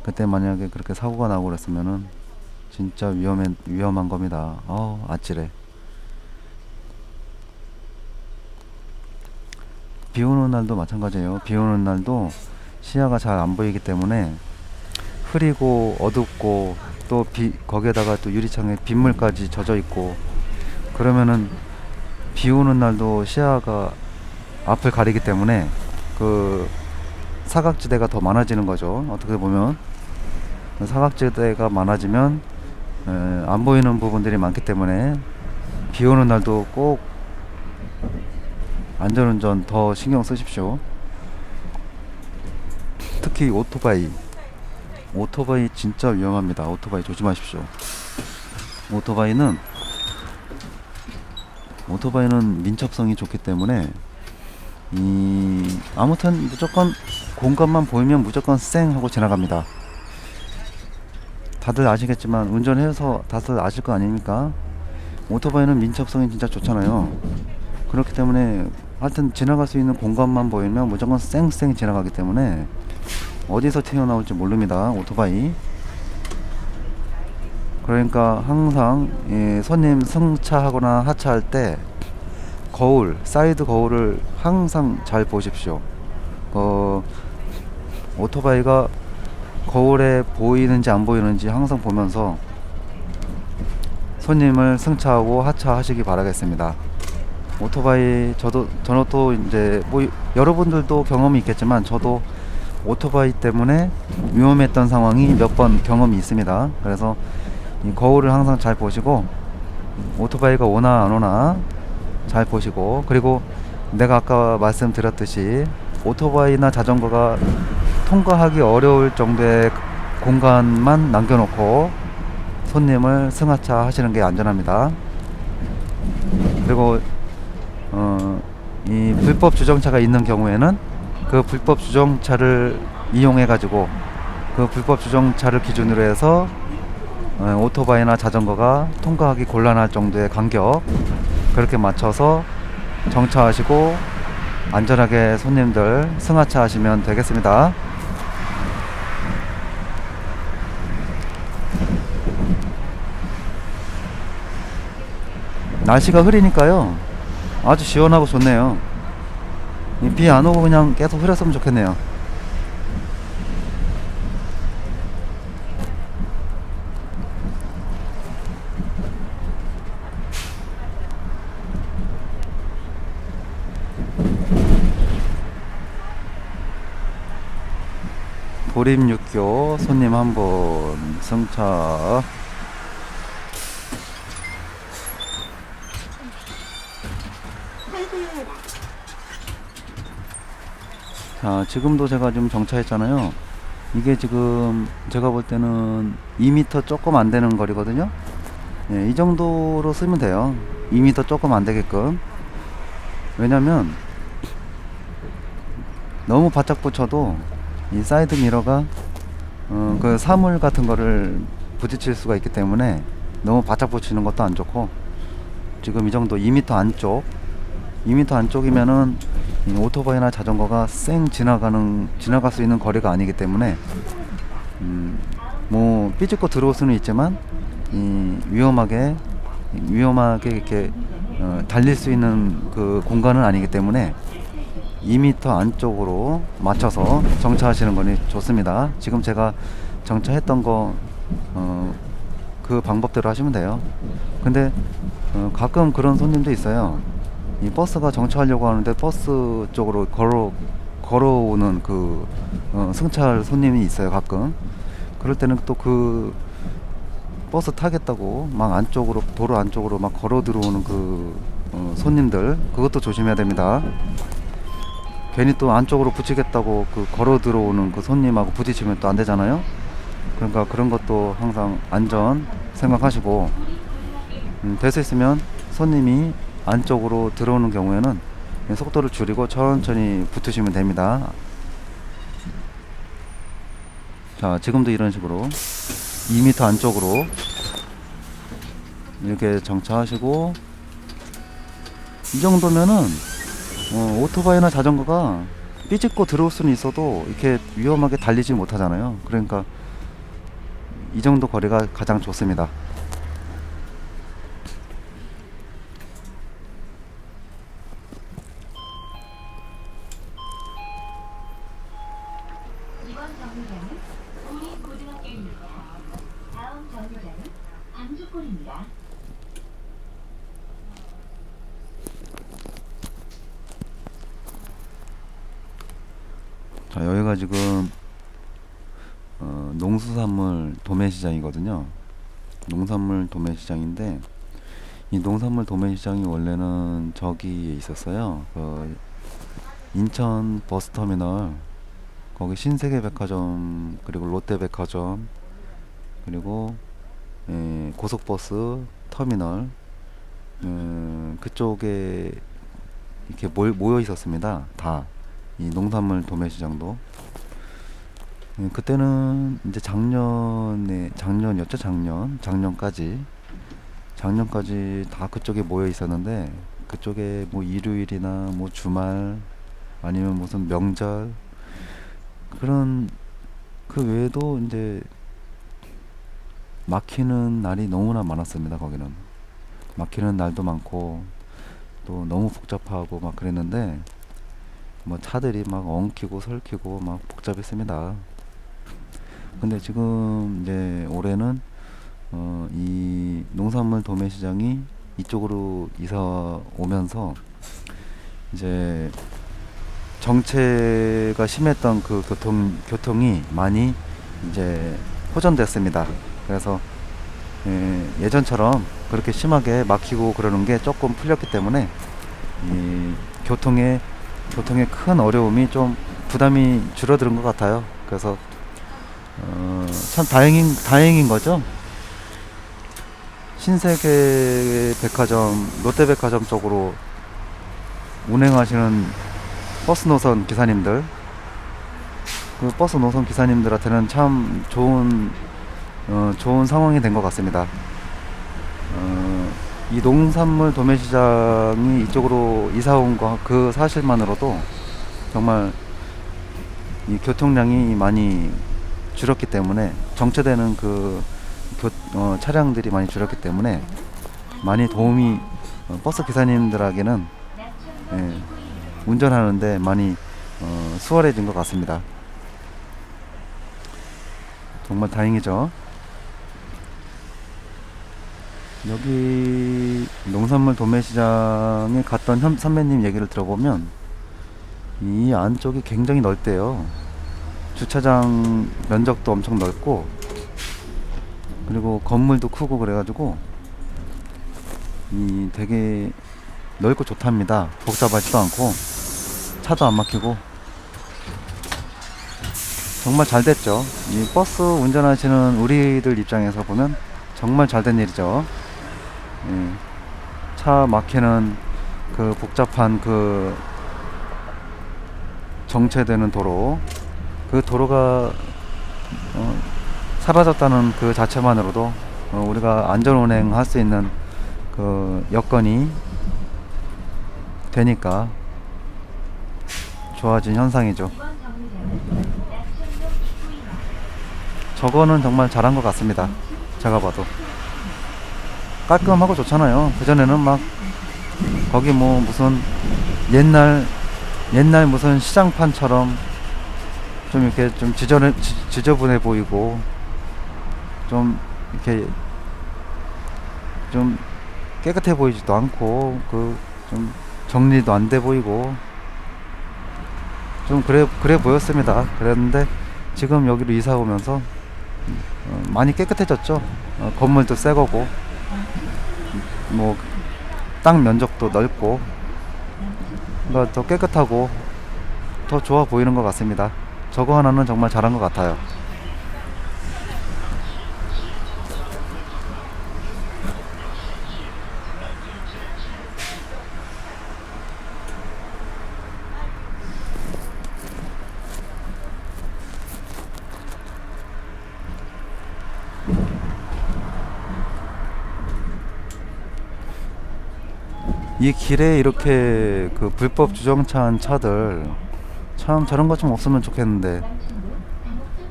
그때 만약에 그렇게 사고가 나고 그랬으면은 진짜 위험한 겁니다. 아찔해. 비 오는 날도 마찬가지예요. 비 오는 날도 시야가 잘 안 보이기 때문에 흐리고 어둡고 또 거기에다가 또 유리창에 빗물까지 젖어 있고 그러면은 비 오는 날도 시야가 앞을 가리기 때문에 그 사각지대가 더 많아지는 거죠. 어떻게 보면 사각지대가 많아지면 안 보이는 부분들이 많기 때문에 비 오는 날도 꼭 안전운전 더 신경 쓰십시오. 특히 오토바이 진짜 위험합니다. 오토바이 조심하십시오. 오토바이는 민첩성이 좋기 때문에 아무튼 무조건 공간만 보이면 무조건 쌩 하고 지나갑니다. 다들 아시겠지만 운전해서 다들 아실 거 아닙니까? 오토바이는 민첩성이 진짜 좋잖아요. 그렇기 때문에 하여튼 지나갈 수 있는 공간만 보이면 무조건 쌩쌩 지나가기 때문에 어디서 튀어나올지 모릅니다. 오토바이. 그러니까 항상 손님 승차하거나 하차할 때 사이드 거울을 항상 잘 보십시오. 오토바이가 거울에 보이는지 안 보이는지 항상 보면서 손님을 승차하고 하차하시기 바라겠습니다. 오토바이 저도 이제 뭐 여러분들도 경험이 있겠지만 저도 오토바이 때문에 위험했던 상황이 몇 번 경험이 있습니다. 그래서 이 거울을 항상 잘 보시고 오토바이가 오나 안 오나 잘 보시고, 그리고 내가 아까 말씀드렸듯이 오토바이나 자전거가 통과하기 어려울 정도의 공간만 남겨놓고 손님을 승하차 하시는 게 안전합니다. 그리고 이 불법 주정차가 있는 경우에는 그 불법 주정차를 이용해 가지고 그 불법 주정차를 기준으로 해서 오토바이나 자전거가 통과하기 곤란할 정도의 간격, 그렇게 맞춰서 정차하시고 안전하게 손님들 승하차 하시면 되겠습니다. 날씨가 흐리니까요 아주 시원하고 좋네요. 비 안 오고 그냥 계속 흐렸으면 좋겠네요. 보림육교 손님 한 분 승차. 자, 지금도 제가 좀 정차했잖아요. 이게 지금 제가 볼 때는 2m 조금 안 되는 거리거든요. 예, 이 정도로 쓰면 돼요. 2m 조금 안 되게끔. 왜냐면 너무 바짝 붙여도 이 사이드 미러가 그 사물 같은 거를 부딪힐 수가 있기 때문에 너무 바짝 붙이는 것도 안 좋고, 지금 이 정도 2m 안쪽이면은 오토바이나 자전거가 쌩 지나갈 수 있는 거리가 아니기 때문에 뭐 삐집고 들어올 수는 있지만 위험하게 이렇게 달릴 수 있는 그 공간은 아니기 때문에 2m 안쪽으로 맞춰서 정차하시는 거니 좋습니다. 지금 제가 정차했던 거 그 방법대로 하시면 돼요. 근데 가끔 그런 손님도 있어요. 이 버스가 정차하려고 하는데 버스 쪽으로 걸어오는 그 승차할 손님이 있어요. 가끔 그럴 때는 또 그 버스 타겠다고 막 안쪽으로, 도로 안쪽으로 막 걸어 들어오는 그 손님들, 그것도 조심해야 됩니다. 괜히 또 안쪽으로 붙이겠다고 그 걸어 들어오는 그 손님하고 부딪히면 또 안 되잖아요. 그러니까 그런 것도 항상 안전 생각하시고, 될 수 있으면 손님이 안쪽으로 들어오는 경우에는 속도를 줄이고 천천히 붙으시면 됩니다. 자, 지금도 이런 식으로 2m 안쪽으로 이렇게 정차하시고, 이 정도면은 오토바이나 자전거가 삐집고 들어올 수는 있어도 이렇게 위험하게 달리지 못하잖아요. 그러니까 이 정도 거리가 가장 좋습니다. 이번 정류장은 국립고등학교입니다. 다음 정류장은 광주골입니다. 자, 여기가 지금 농수산물 도매시장이거든요. 농산물 도매시장인데 이 농산물 도매시장이 원래는 저기에 있었어요. 그 인천 버스터미널 거기 신세계백화점 그리고 롯데백화점 그리고 고속버스 터미널 그쪽에 이렇게 모여 있었습니다. 다 이 농산물 도매시장도 그때는 이제 작년이었죠. 작년까지 다 그쪽에 모여 있었는데 그쪽에 뭐 일요일이나 뭐 주말 아니면 무슨 명절 그런 그 외에도 이제 막히는 날이 너무나 많았습니다. 거기는 막히는 날도 많고 또 너무 복잡하고 막 그랬는데 뭐 차들이 막 엉키고 설키고 막 복잡했습니다. 근데 지금 이제 올해는 이 농산물 도매시장이 이쪽으로 이사 오면서 이제 정체가 심했던 그 교통이 많이 이제 호전됐습니다. 그래서 예전처럼 그렇게 심하게 막히고 그러는 게 조금 풀렸기 때문에 이 교통에 큰 어려움이 좀 부담이 줄어드는 것 같아요. 그래서 참 다행인 거죠. 신세계 백화점, 롯데백화점 쪽으로 운행하시는 버스 노선 기사님들, 그 버스 노선 기사님들한테는 참 좋은 상황이 된 것 같습니다. 이 농산물 도매시장이 이쪽으로 이사 온 그 사실만으로도 정말 이 교통량이 많이 줄었기 때문에 정체되는 그 차량들이 많이 줄었기 때문에 많이 도움이 버스 기사님들에게는 운전하는데 많이 수월해진 것 같습니다. 정말 다행이죠. 여기 농산물 도매시장에 갔던 선배님 얘기를 들어보면 이 안쪽이 굉장히 넓대요. 주차장 면적도 엄청 넓고 그리고 건물도 크고 그래가지고 이 되게 넓고 좋답니다. 복잡하지도 않고 차도 안 막히고 정말 잘 됐죠. 이 버스 운전하시는 우리들 입장에서 보면 정말 잘 된 일이죠. 차 막히는 그 복잡한 그 정체되는 도로, 그 도로가 사라졌다는 그 자체만으로도 우리가 안전운행 할 수 있는 그 여건이 되니까 좋아진 현상이죠. 저거는 정말 잘한 것 같습니다. 제가 봐도 깔끔하고 좋잖아요. 그전에는 막 거기 뭐 무슨 옛날 무슨 시장판처럼 좀 이렇게 좀 지저분해 보이고 좀 이렇게 좀 깨끗해 보이지도 않고 그 좀 정리도 안 돼 보이고 좀 그래 보였습니다. 그랬는데 지금 여기로 이사 오면서 많이 깨끗해졌죠. 건물도 새 거고 뭐 땅 면적도 넓고 그러니까 더 깨끗하고 더 좋아 보이는 것 같습니다. 저거 하나는 정말 잘한 것 같아요. 이 길에 이렇게 그 불법 주정차한 차들 참 저런 것 좀 없으면 좋겠는데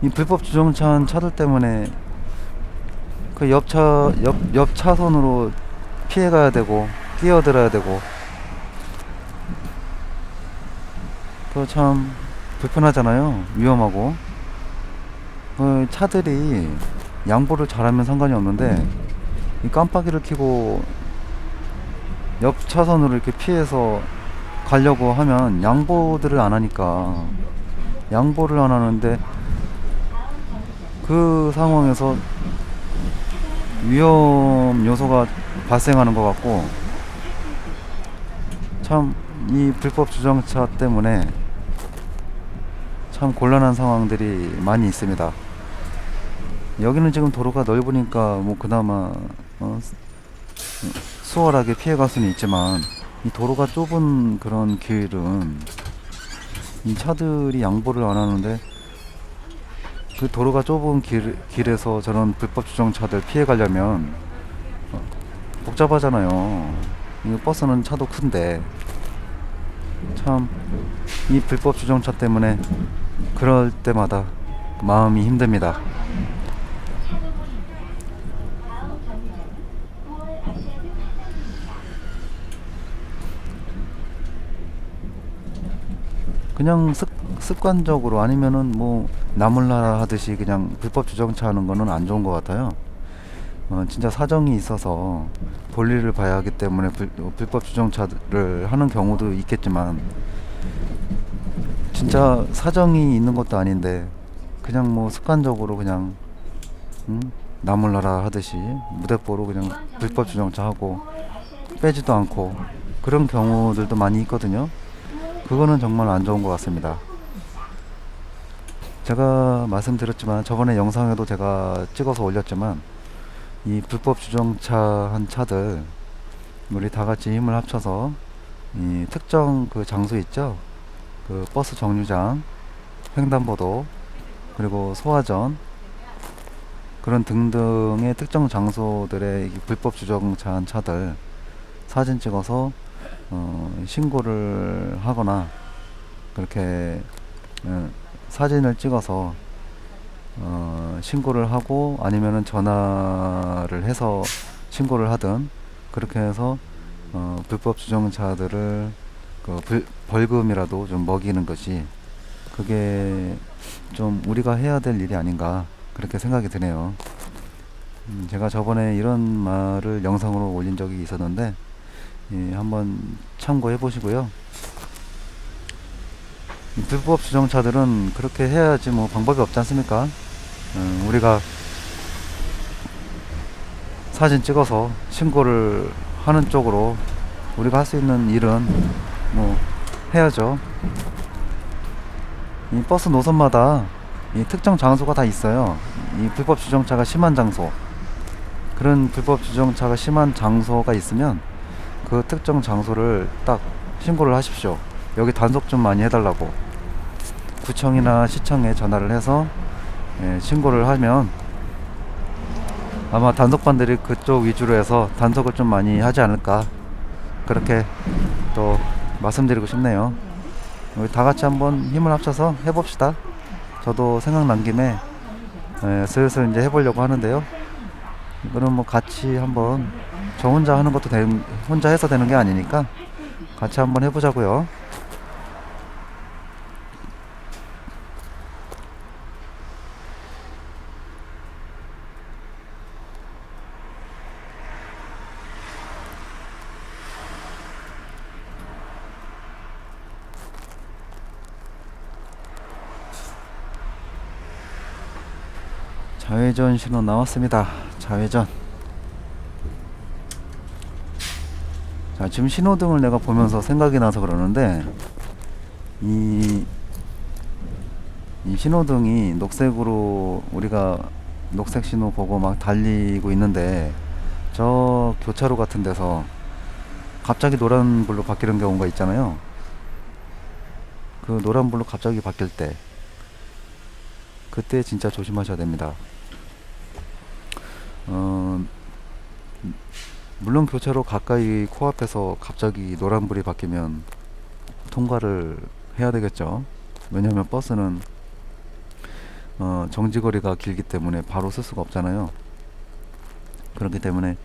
이 불법 주정차한 차들 때문에 그 옆 차선으로 피해가야 되고 끼어들어야 되고 그 참 불편하잖아요. 위험하고 그 차들이 양보를 잘하면 상관이 없는데 이 깜빡이를 켜고 옆 차선으로 이렇게 피해서 가려고 하면 양보를 안 하는데 그 상황에서 위험 요소가 발생하는 것 같고, 참 이 불법 주정차 때문에 참 곤란한 상황들이 많이 있습니다. 여기는 지금 도로가 넓으니까 뭐 그나마 수월하게 피해갈 수는 있지만, 이 도로가 좁은 그런 길은 이 차들이 양보를 안 하는데, 그 도로가 좁은 길에서 저런 불법 주정차들 피해 가려면 복잡하잖아요. 이 버스는 차도 큰데, 참 이 불법 주정차 때문에 그럴 때마다 마음이 힘듭니다. 차도문입니다. 다음 정류장은 9월 아시아드 한정입니다. 그냥 습관적으로, 아니면은 뭐 나몰라라 하듯이 그냥 불법 주정차 하는 거는 안 좋은 것 같아요. 진짜 사정이 있어서 볼일을 봐야 하기 때문에 불법 주정차를 하는 경우도 있겠지만, 진짜 사정이 있는 것도 아닌데 그냥 뭐 습관적으로 그냥 나몰라라 하듯이 무대뽀로 그냥 불법 주정차 하고 9월 아시아드 빼지도 않고 그런 경우들도 많이 있거든요. 그거는 정말 안 좋은 것 같습니다. 제가 말씀드렸지만, 저번에 영상에도 제가 찍어서 올렸지만, 이 불법 주정차 한 차들 우리 다 같이 힘을 합쳐서 이 특정 그 장소 있죠, 그 버스 정류장, 횡단보도, 그리고 소화전, 그런 등등의 특정 장소들의 이 불법 주정차한 차들 사진 찍어서 신고를 하거나, 그렇게 사진을 찍어서 신고를 하고, 아니면은 전화를 해서 신고를 하든, 그렇게 해서 불법 주정차들을 벌금이라도 좀 먹이는 것이, 그게 좀 우리가 해야 될 일이 아닌가, 그렇게 생각이 드네요. 제가 저번에 이런 말을 영상으로 올린 적이 있었는데, 한번 참고해 보시고요. 불법 주정차들은 그렇게 해야지 뭐 방법이 없지 않습니까? 우리가 사진 찍어서 신고를 하는 쪽으로 우리가 할 수 있는 일은 뭐 해야죠. 이 버스 노선마다 이 특정 장소가 다 있어요. 이 불법 주정차가 심한 장소, 그런 불법 주정차가 심한 장소가 있으면 그 특정 장소를 딱 신고를 하십시오. 여기 단속 좀 많이 해달라고 구청이나 시청에 전화를 해서 신고를 하면 아마 단속반들이 그쪽 위주로 해서 단속을 좀 많이 하지 않을까, 그렇게 또 말씀드리고 싶네요. 우리 다 같이 한번 힘을 합쳐서 해봅시다. 저도 생각난 김에 슬슬 이제 해보려고 하는데요. 이거는 뭐 같이 한번, 저 혼자 하는 것도 혼자 해서 되는 게 아니니까 같이 한번 해보자고요. 좌회전 신호 나왔습니다. 좌회전. 자, 지금 신호등을 내가 보면서 생각이 나서 그러는데, 이 신호등이 녹색으로, 우리가 녹색 신호 보고 막 달리고 있는데, 저 교차로 같은 데서 갑자기 노란불로 바뀌는 경우가 있잖아요. 그 노란불로 갑자기 바뀔 때, 그때 진짜 조심하셔야 됩니다. 물론 교차로 가까이 코앞에서 갑자기 노란불이 바뀌면 통과를 해야 되겠죠. 왜냐면 버스는 정지거리가 길기 때문에 바로 쓸 수가 없잖아요. 그렇기 때문에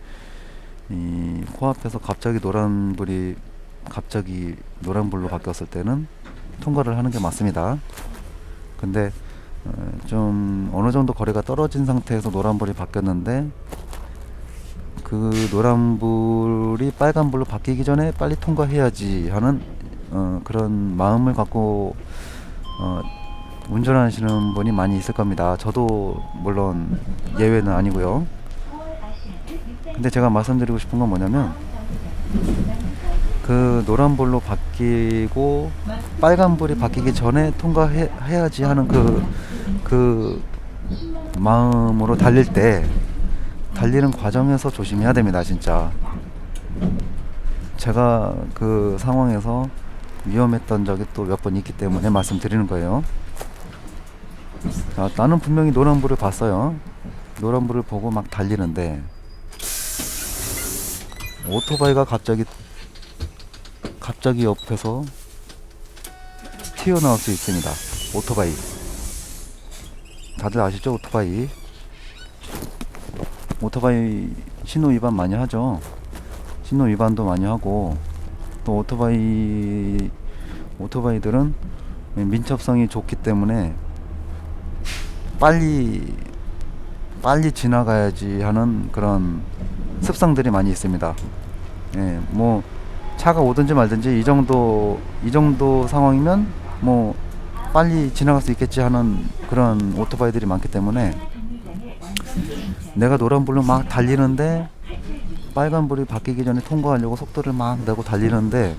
이 코앞에서 갑자기 노란불로 바뀌었을 때는 통과를 하는 게 맞습니다. 근데 좀 어느 정도 거리가 떨어진 상태에서 노란불이 바뀌었는데, 그 노란불이 빨간불로 바뀌기 전에 빨리 통과해야지 하는 그런 마음을 갖고 운전하시는 분이 많이 있을 겁니다. 저도 물론 예외는 아니고요. 근데 제가 말씀드리고 싶은 건 뭐냐면 그 노란불로 바뀌고 빨간불이 바뀌기 전에 통과해야지 하는 그 마음으로 달리는 과정에서 조심해야 됩니다, 진짜. 제가 그 상황에서 위험했던 적이 또 몇 번 있기 때문에 말씀드리는 거예요. 자, 나는 분명히 노란불을 봤어요. 노란불을 보고 막 달리는데 오토바이가 갑자기 옆에서 튀어나올 수 있습니다. 오토바이. 다들 아시죠? 오토바이 신호 위반 많이 하죠. 신호 위반도 많이 하고, 또 오토바이들은 민첩성이 좋기 때문에 빨리 지나가야지 하는 그런 습성들이 많이 있습니다. 예, 뭐 차가 오든지 말든지 이 정도 상황이면 뭐 빨리 지나갈 수 있겠지 하는 그런 오토바이들이 많기 때문에 내가 노란불로 막 달리는데 빨간불이 바뀌기 전에 통과하려고 속도를 막 내고 달리는데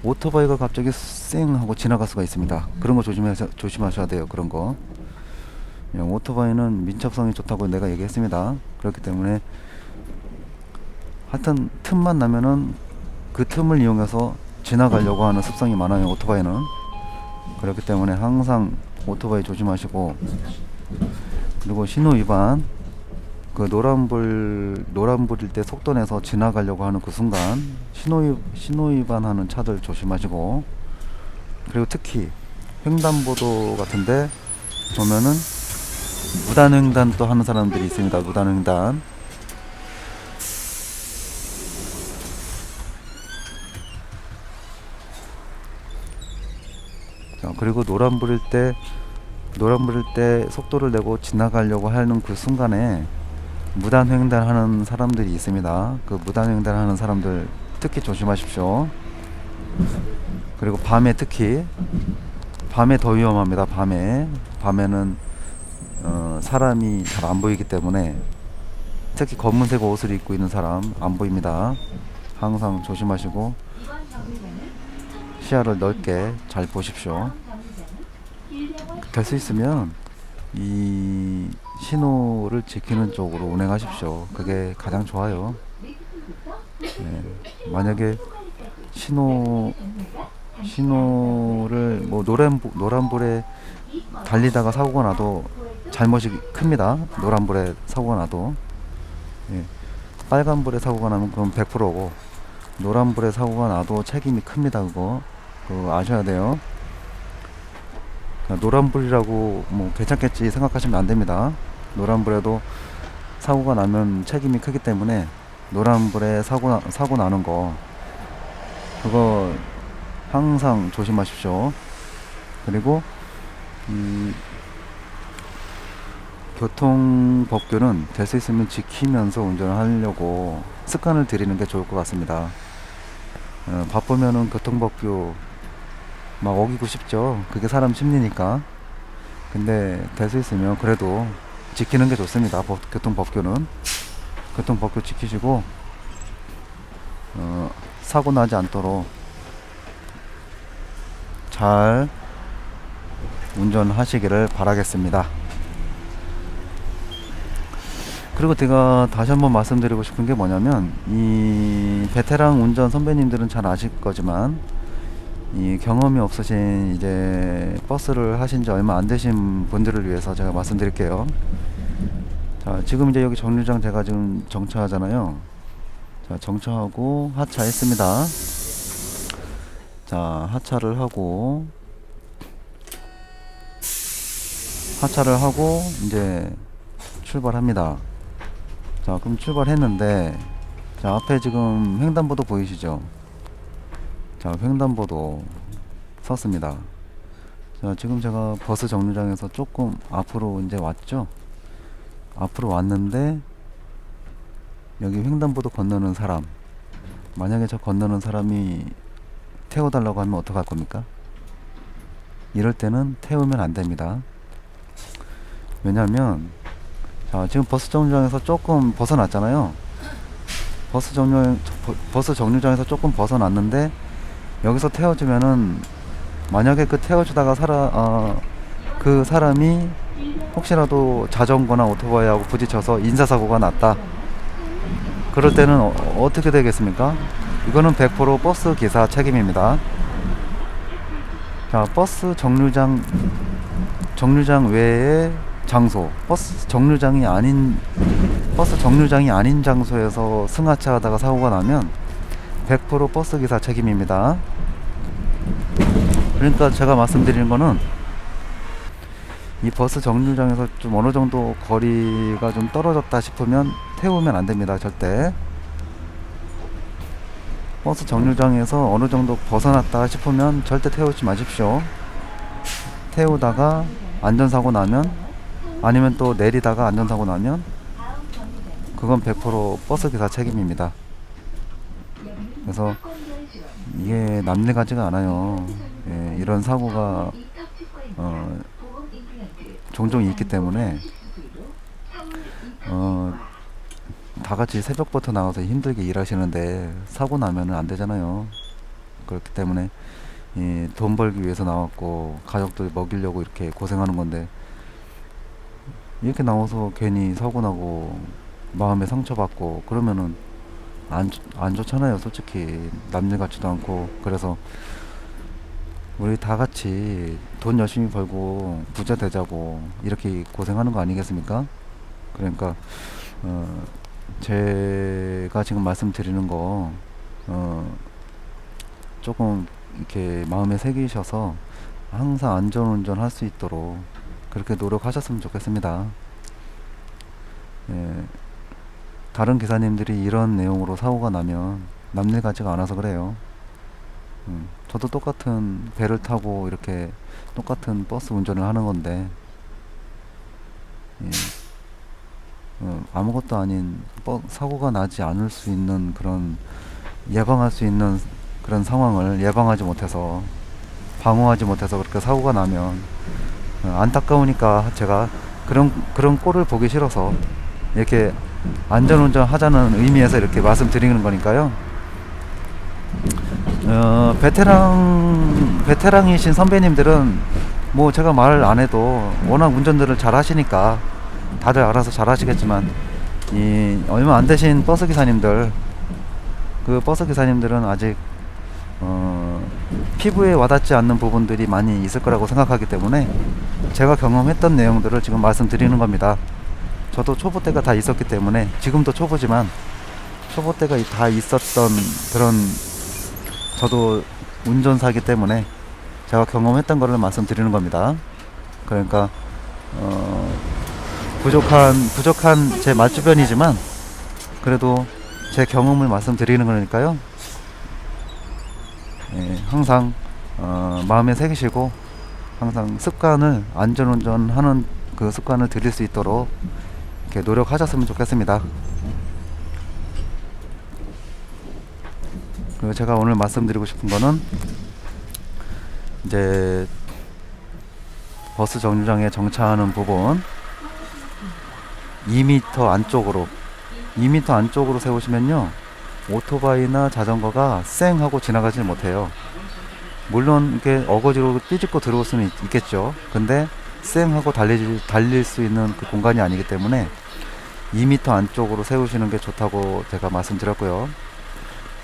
오토바이가 갑자기 쌩 하고 지나갈 수가 있습니다. 그런 거 조심하셔야 돼요. 그런 거. 오토바이는 민첩성이 좋다고 내가 얘기했습니다. 그렇기 때문에 하여튼 틈만 나면은 그 틈을 이용해서 지나가려고 하는 습성이 많아요, 오토바이는. 그렇기 때문에 항상 오토바이 조심하시고, 그리고 신호 위반, 그 노란불일 때 속도 내서 지나가려고 하는 그 순간 신호 위반하는 차들 조심하시고, 그리고 특히 횡단보도 같은데 보면은 무단횡단 또 하는 사람들이 있습니다. 무단횡단. 자, 그리고 노란불일 때 속도를 내고 지나가려고 하는 그 순간에 무단횡단하는 사람들이 있습니다. 그 무단횡단하는 사람들 특히 조심하십시오. 그리고 특히 밤에 더 위험합니다. 밤에는 사람이 잘 안 보이기 때문에, 특히 검은색 옷을 입고 있는 사람 안 보입니다. 항상 조심하시고 시야를 넓게 잘 보십시오. 될 수 있으면 이 신호를 지키는 쪽으로 운행하십시오. 그게 가장 좋아요. 네. 만약에 신호를 뭐 노란불에 달리다가 사고가 나도 잘못이 큽니다. 노란불에 사고가 나도. 예. 빨간불에 사고가 나면 그건 100%고 노란불에 사고가 나도 책임이 큽니다. 그거 아셔야 돼요. 노란불이라고 뭐 괜찮겠지 생각하시면 안 됩니다. 노란불에도 사고가 나면 책임이 크기 때문에 노란불에 사고 나는 거 그거 항상 조심하십시오. 그리고 교통법규는 될 수 있으면 지키면서 운전을 하려고 습관을 들이는 게 좋을 것 같습니다. 바쁘면은 교통법규 막 어기고 싶죠. 그게 사람 심리니까. 근데 될 수 있으면 그래도 지키는 게 좋습니다. 교통법규는. 교통법규 지키시고 사고 나지 않도록 잘 운전하시기를 바라겠습니다. 그리고 제가 다시 한번 말씀드리고 싶은 게 뭐냐면, 이 베테랑 운전 선배님들은 잘 아실 거지만 이 경험이 없으신 이제 버스를 하신 지 얼마 안 되신 분들을 위해서 제가 말씀드릴게요. 자, 지금 이제 여기 정류장 제가 지금 정차하잖아요. 자, 정차하고 하차했습니다. 자, 하차를 하고 이제 출발합니다. 자, 그럼 출발했는데, 자, 앞에 지금 횡단보도 보이시죠? 자, 횡단보도 섰습니다. 자, 지금 제가 버스 정류장에서 조금 앞으로 이제 왔죠? 앞으로 왔는데 여기 횡단보도 건너는 사람, 만약에 저 건너는 사람이 태워달라고 하면 어떡할 겁니까? 이럴 때는 태우면 안 됩니다. 왜냐면 자, 지금 버스 정류장에서 조금 벗어났잖아요. 버스 정류장에서 조금 벗어났는데 여기서 태워주면은 만약에 그 태워주다가 그 사람이 혹시라도 자전거나 오토바이하고 부딪혀서 인사사고가 났다. 그럴 때는 어떻게 되겠습니까? 이거는 100% 버스 기사 책임입니다. 자, 버스 정류장 외의 장소, 버스 정류장이 아닌 장소에서 승하차하다가 사고가 나면 100% 버스 기사 책임입니다. 그러니까 제가 말씀드리는 거는 이 버스 정류장에서 좀 어느 정도 거리가 좀 떨어졌다 싶으면 태우면 안 됩니다. 절대. 버스 정류장에서 어느 정도 벗어났다 싶으면 절대 태우지 마십시오. 태우다가 안전사고 나면, 아니면 또 내리다가 안전사고 나면 그건 100% 버스 기사 책임입니다. 그래서 이게 남일 같지가 않아요. 예, 이런 사고가 종종 있기 때문에 다 같이 새벽부터 나가서 힘들게 일하시는데 사고 나면은 안 되잖아요. 그렇기 때문에 돈 벌기 위해서 나왔고 가족들 먹이려고 이렇게 고생하는 건데 이렇게 나와서 괜히 사고 나고 마음에 상처받고 그러면은 안 좋잖아요. 솔직히 남일 같지도 않고. 그래서 우리 다 같이 돈 열심히 벌고 부자 되자고 이렇게 고생하는 거 아니겠습니까? 그러니까 제가 지금 말씀드리는 거 조금 이렇게 마음에 새기셔서 항상 안전운전 할 수 있도록 그렇게 노력하셨으면 좋겠습니다. 예, 다른 기사님들이 이런 내용으로 사고가 나면 남일 같지가 않아서 그래요. 저도 똑같은 배를 타고 이렇게 똑같은 버스 운전을 하는 건데 예, 아무것도 아닌 사고가 나지 않을 수 있는 그런 예방할 수 있는 그런 상황을 예방하지 못해서 방어하지 못해서 그렇게 사고가 나면 안타까우니까 제가 그런 꼴을 보기 싫어서 이렇게 안전운전 하자는 의미에서 이렇게 말씀드리는 거니까요. 베테랑이신 선배님들은 뭐 제가 말 안 해도 워낙 운전들을 잘 하시니까 다들 알아서 잘 하시겠지만 이 얼마 안 되신 버스 기사님들은 아직 피부에 와닿지 않는 부분들이 많이 있을 거라고 생각하기 때문에 제가 경험했던 내용들을 지금 말씀드리는 겁니다. 저도 초보 때가 다 있었기 때문에 지금도 초보지만 초보 때가 다 있었던 그런 저도 운전사기 때문에 제가 경험했던 거를 말씀드리는 겁니다. 그러니까 부족한 제 말주변이지만 그래도 제 경험을 말씀드리는 거니까요. 예, 항상 마음에 새기시고 항상 안전운전하는 그 습관을 들일 수 있도록 이렇게 노력하셨으면 좋겠습니다. 그리고 제가 오늘 말씀드리고 싶은 거는 이제 버스 정류장에 정차하는 부분 2m 안쪽으로 세우시면요 오토바이나 자전거가 쌩 하고 지나가질 못해요. 물론 이렇게 어거지로 삐집고 들어올 수는 있겠죠. 근데 쌩 하고 달릴 수 있는 그 공간이 아니기 때문에 2m 안쪽으로 세우시는 게 좋다고 제가 말씀드렸고요.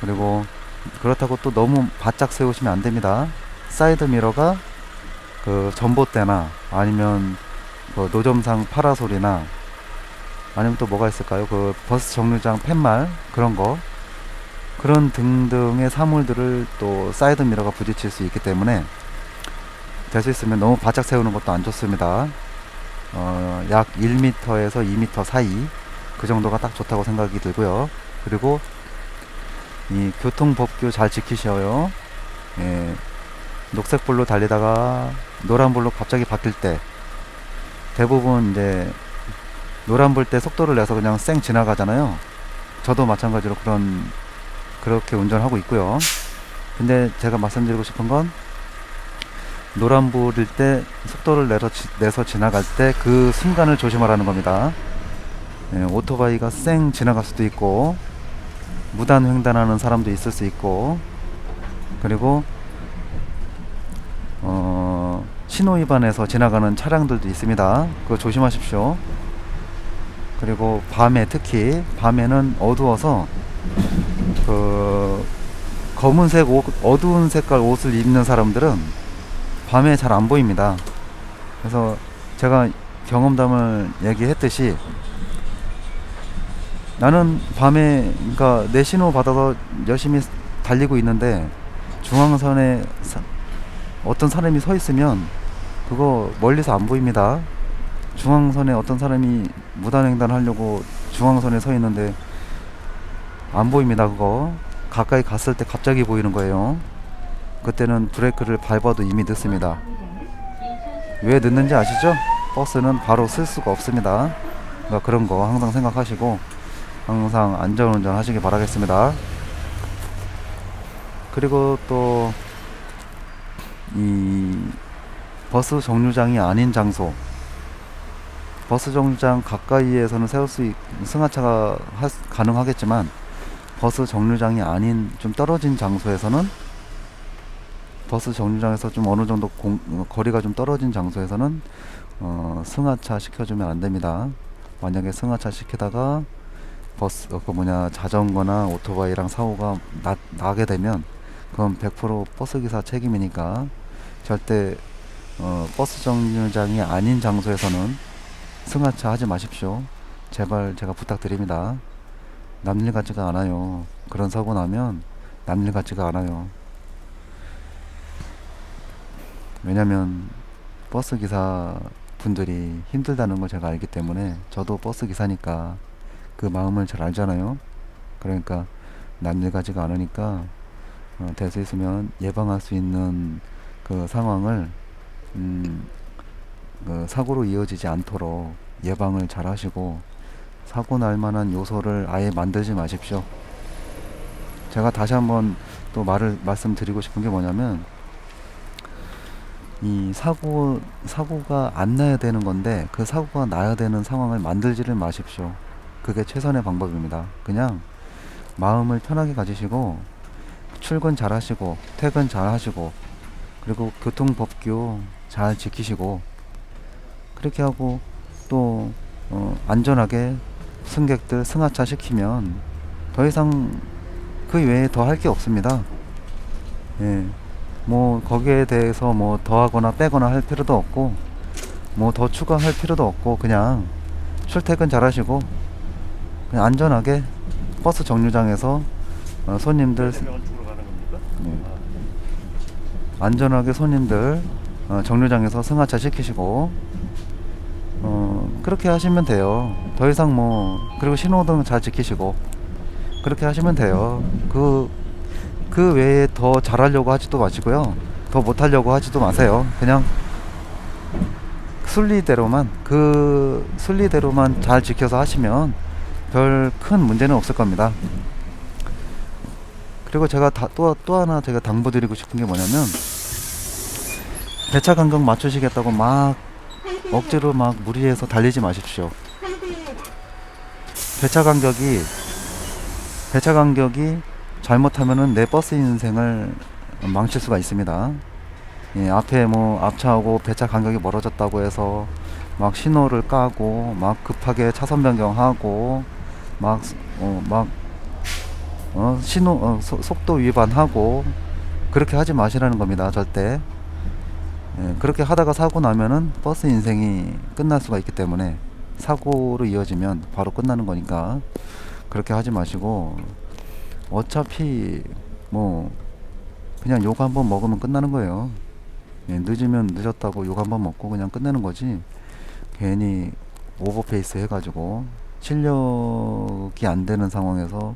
그리고 그렇다고 또 너무 바짝 세우시면 안 됩니다. 사이드 미러가 그 전봇대나 아니면 그 노점상 파라솔이나 아니면 또 뭐가 있을까요? 그 버스 정류장 팻말 그런 등등의 사물들을 또 사이드 미러가 부딪힐 수 있기 때문에 될 수 있으면 너무 바짝 세우는 것도 안 좋습니다. 약 1m에서 2m 사이 그 정도가 딱 좋다고 생각이 들고요. 그리고 이 교통법규 잘 지키셔요. 예, 녹색불로 달리다가 노란불로 갑자기 바뀔 때 대부분 이제 노란불 때 속도를 내서 그냥 쌩 지나가잖아요. 저도 마찬가지로 그렇게 운전하고 있고요. 근데 제가 말씀드리고 싶은 건 노란불일 때 속도를 내서 지나갈 때 그 순간을 조심하라는 겁니다. 예, 오토바이가 쌩 지나갈 수도 있고 무단 횡단하는 사람도 있을 수 있고, 그리고 신호 위반해서 지나가는 차량들도 있습니다. 그거 조심하십시오. 그리고 밤에, 특히 밤에는 어두워서 그 검은색 옷, 어두운 색깔 옷을 입는 사람들은 밤에 잘 안 보입니다. 그래서 제가 경험담을 얘기했듯이, 나는 밤에, 그러니까 내 신호 받아서 열심히 달리고 있는데 중앙선에 어떤 사람이 서 있으면 그거 멀리서 안 보입니다. 중앙선에 어떤 사람이 무단횡단 하려고 중앙선에 서 있는데 안 보입니다. 그거 가까이 갔을 때 갑자기 보이는 거예요. 그때는 브레이크를 밟아도 이미 늦습니다. 왜 늦는지 아시죠? 버스는 바로 쓸 수가 없습니다. 그러니까 그런 거 항상 생각하시고 항상 안전운전 하시기 바라겠습니다. 그리고 또 이 버스 정류장이 아닌 장소, 버스 정류장 가까이에서는 세울 수 승하차가 가능하겠지만, 버스 정류장이 아닌 좀 떨어진 장소에서는, 버스 정류장에서 좀 어느 정도 거리가 좀 떨어진 장소에서는 승하차 시켜주면 안 됩니다. 만약에 승하차 시키다가 자전거나 오토바이랑 사고가 나게 되면 그건 100% 버스기사 책임이니까 절대 버스 정류장이 아닌 장소에서는 승하차 하지 마십시오. 제발 제가 부탁드립니다. 남일 같지가 않아요. 그런 사고 나면 남일 같지가 않아요. 왜냐면 버스 기사 분들이 힘들다는 걸 제가 알기 때문에, 저도 버스 기사니까 그 마음을 잘 알잖아요. 그러니까 남일 같지가 않으니까 될 수 있으면 예방할 수 있는 그 상황을 그 사고로 이어지지 않도록 예방을 잘 하시고, 사고 날 만한 요소를 아예 만들지 마십시오. 제가 다시 한번 또 말씀드리고 싶은 게 뭐냐면, 이 사고가 안 나야 되는 건데 그 사고가 나야 되는 상황을 만들지를 마십시오. 그게 최선의 방법입니다. 그냥 마음을 편하게 가지시고 출근 잘 하시고 퇴근 잘 하시고, 그리고 교통법규 잘 지키시고, 그렇게 하고 또 안전하게 승객들 승하차 시키면 더 이상 그 외에 더 할 게 없습니다. 예. 뭐 거기에 대해서 뭐 더하거나 빼거나 할 필요도 없고, 뭐 더 추가할 필요도 없고, 그냥 출퇴근 잘 하시고 그냥 안전하게 버스 정류장에서 손님들 안전하게 손님들 정류장에서 승하차 시키시고, 그렇게 하시면 돼요. 더 이상 뭐, 그리고 신호등 잘 지키시고 그렇게 하시면 돼요. 그 외에 더 잘하려고 하지도 마시고요. 더 못하려고 하지도 마세요. 그냥 순리대로만 잘 지켜서 하시면 별 큰 문제는 없을 겁니다. 그리고 제가 또 하나 제가 당부드리고 싶은 게 뭐냐면, 배차 간격 맞추시겠다고 막 억지로 막 무리해서 달리지 마십시오. 배차 간격이 잘못하면은 내 버스 인생을 망칠 수가 있습니다. 예, 앞에 뭐 앞차하고 배차 간격이 멀어졌다고 해서 막 신호를 까고 막 급하게 차선 변경하고 속도 위반하고 그렇게 하지 마시라는 겁니다. 절대. 예, 그렇게 하다가 사고 나면은 버스 인생이 끝날 수가 있기 때문에, 사고로 이어지면 바로 끝나는 거니까 그렇게 하지 마시고, 어차피 뭐 그냥 욕 한번 먹으면 끝나는 거예요. 예, 늦으면 늦었다고 욕 한번 먹고 그냥 끝내는 거지, 괜히 오버페이스 해가지고 실력이 안 되는 상황에서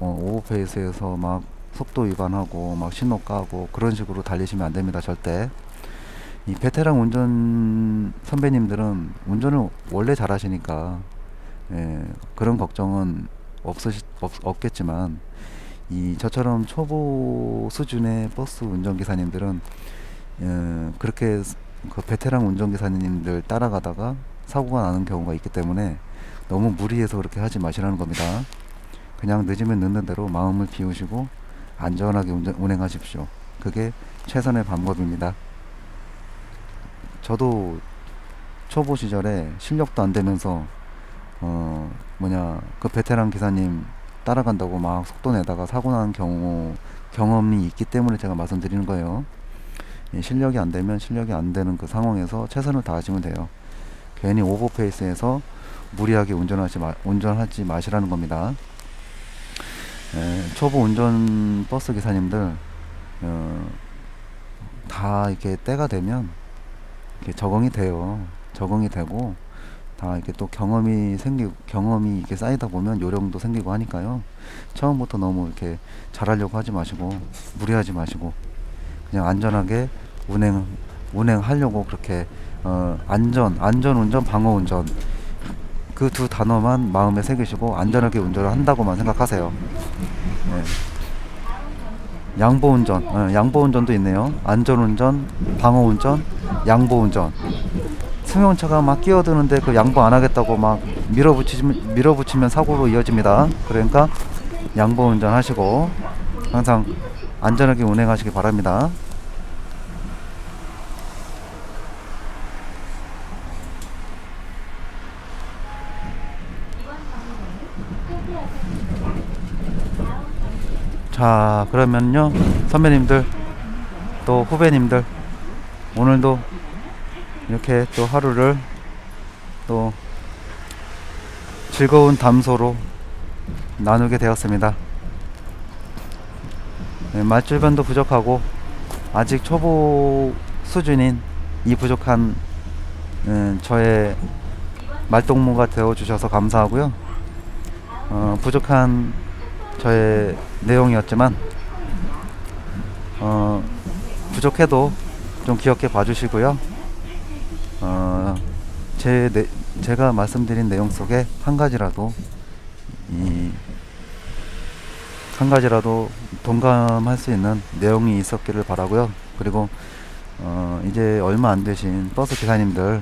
오버페이스에서 막 속도 위반하고 막 신호 까고 그런 식으로 달리시면 안 됩니다. 절대. 이 베테랑 운전 선배님들은 운전을 원래 잘하시니까 그런 걱정은 없겠지만, 이 저처럼 초보 수준의 버스 운전기사님들은 그렇게 그 베테랑 운전기사님들 따라가다가 사고가 나는 경우가 있기 때문에 너무 무리해서 그렇게 하지 마시라는 겁니다. 그냥 늦으면 늦는 대로 마음을 비우시고 안전하게 운행하십시오. 그게 최선의 방법입니다. 저도 초보 시절에 실력도 안 되면서 그 베테랑 기사님 따라간다고 막 속도 내다가 사고 난 경험이 있기 때문에 제가 말씀드리는 거예요. 실력이 안 되면 실력이 안 되는 그 상황에서 최선을 다하시면 돼요. 괜히 오버페이스에서 무리하게 운전하지 마시라는 겁니다. 초보 운전 버스 기사님들 다 이렇게 때가 되면 이렇게 적응이 돼요. 적응이 되고 다 이렇게 또 경험이 이렇게 쌓이다 보면 요령도 생기고 하니까요. 처음부터 너무 이렇게 잘하려고 하지 마시고 무리하지 마시고 그냥 안전하게 운행하려고 그렇게 안전운전, 방어운전 그 두 단어만 마음에 새기시고 안전하게 운전을 한다고만 생각하세요. 네. 양보운전도 있네요. 안전운전, 방어운전, 양보운전. 승용차가 막 끼어드는데 그 양보 안 하겠다고 막 밀어붙이면 사고로 이어집니다. 그러니까 양보운전 하시고 항상 안전하게 운행하시기 바랍니다. 자, 그러면요 선배님들 또 후배님들 오늘도 이렇게 또 하루를 또 즐거운 담소로 나누게 되었습니다. 말주변도 부족하고 아직 초보 수준인 이 부족한 저의 말동무가 되어주셔서 감사하고요. 부족한 저의 내용이었지만 부족해도 좀 귀엽게 봐주시고요. 제가 말씀드린 내용 속에 한 가지라도 동감할 수 있는 내용이 있었기를 바라고요. 그리고 이제 얼마 안 되신 버스 기사님들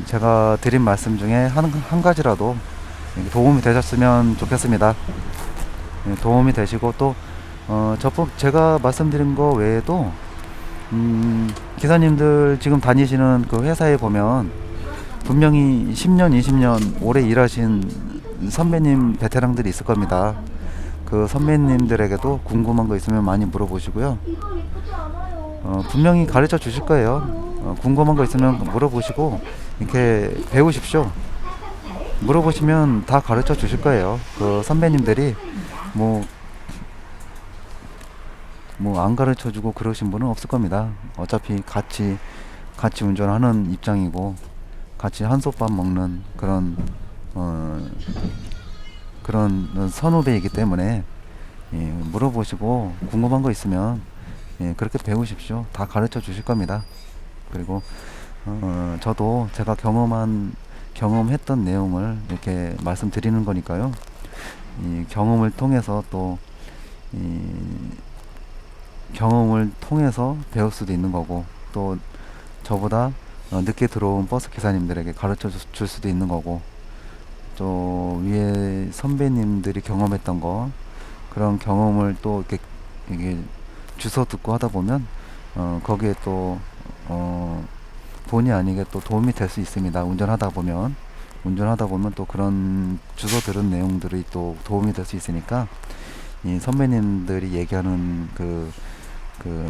제가 드린 말씀 중에 한 가지라도 도움이 되셨으면 좋겠습니다. 도움이 되시고 또 제가 말씀드린 거 외에도 기사님들 지금 다니시는 그 회사에 보면 분명히 10년, 20년 오래 일하신 선배님, 베테랑들이 있을 겁니다. 그 선배님들에게도 궁금한 거 있으면 많이 물어보시고요. 분명히 가르쳐 주실 거예요. 궁금한 거 있으면 물어보시고 이렇게 배우십시오. 물어보시면 다 가르쳐 주실 거예요. 그 선배님들이 뭐 안 가르쳐 주고 그러신 분은 없을 겁니다. 어차피 같이 운전하는 입장이고 같이 한솥밥 먹는 그런 선후배이기 때문에 물어보시고 궁금한 거 있으면 그렇게 배우십시오. 다 가르쳐 주실 겁니다. 그리고 저도 제가 경험했던 내용을 이렇게 말씀드리는 거니까요. 이 경험을 통해서 또 경험을 통해서 배울 수도 있는 거고 또 저보다 늦게 들어온 버스 기사님들에게 가르쳐 줄 수도 있는 거고 또 위에 선배님들이 경험했던 거 그런 경험을 또 이게 주워 듣고 하다 보면 거기에 또 본의 아니게 또 도움이 될 수 있습니다. 운전하다 보면 또 그런 주워 들은 내용들이 또 도움이 될 수 있으니까 이 선배님들이 얘기하는 그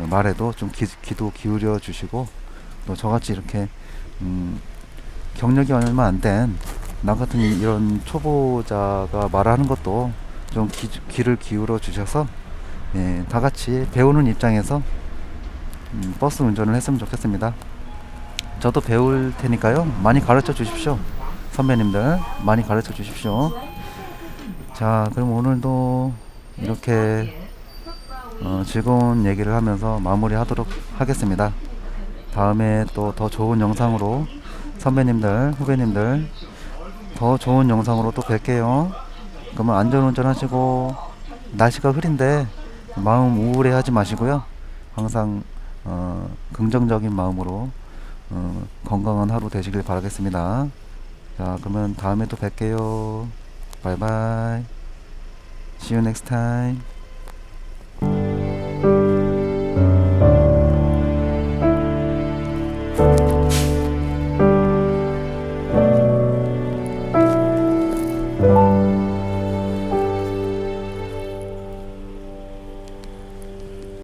말에도 좀 귀도 기울여 주시고 또 저같이 이렇게 경력이 얼마 안 된 나 같은 이런 초보자가 말하는 것도 좀 귀를 기울여 주셔서 다 같이 배우는 입장에서 버스 운전을 했으면 좋겠습니다. 저도 배울 테니까요. 많이 가르쳐 주십시오. 선배님들 많이 가르쳐 주십시오. 자, 그럼 오늘도 이렇게 즐거운 얘기를 하면서 마무리하도록 하겠습니다. 다음에 또 더 좋은 영상으로 선배님들, 후배님들 더 좋은 영상으로 또 뵐게요. 그러면 안전운전 하시고 날씨가 흐린데 마음 우울해하지 마시고요. 항상 긍정적인 마음으로 건강한 하루 되시길 바라겠습니다. 자, 그러면 다음에 또 뵐게요. 바이바이. See you next time.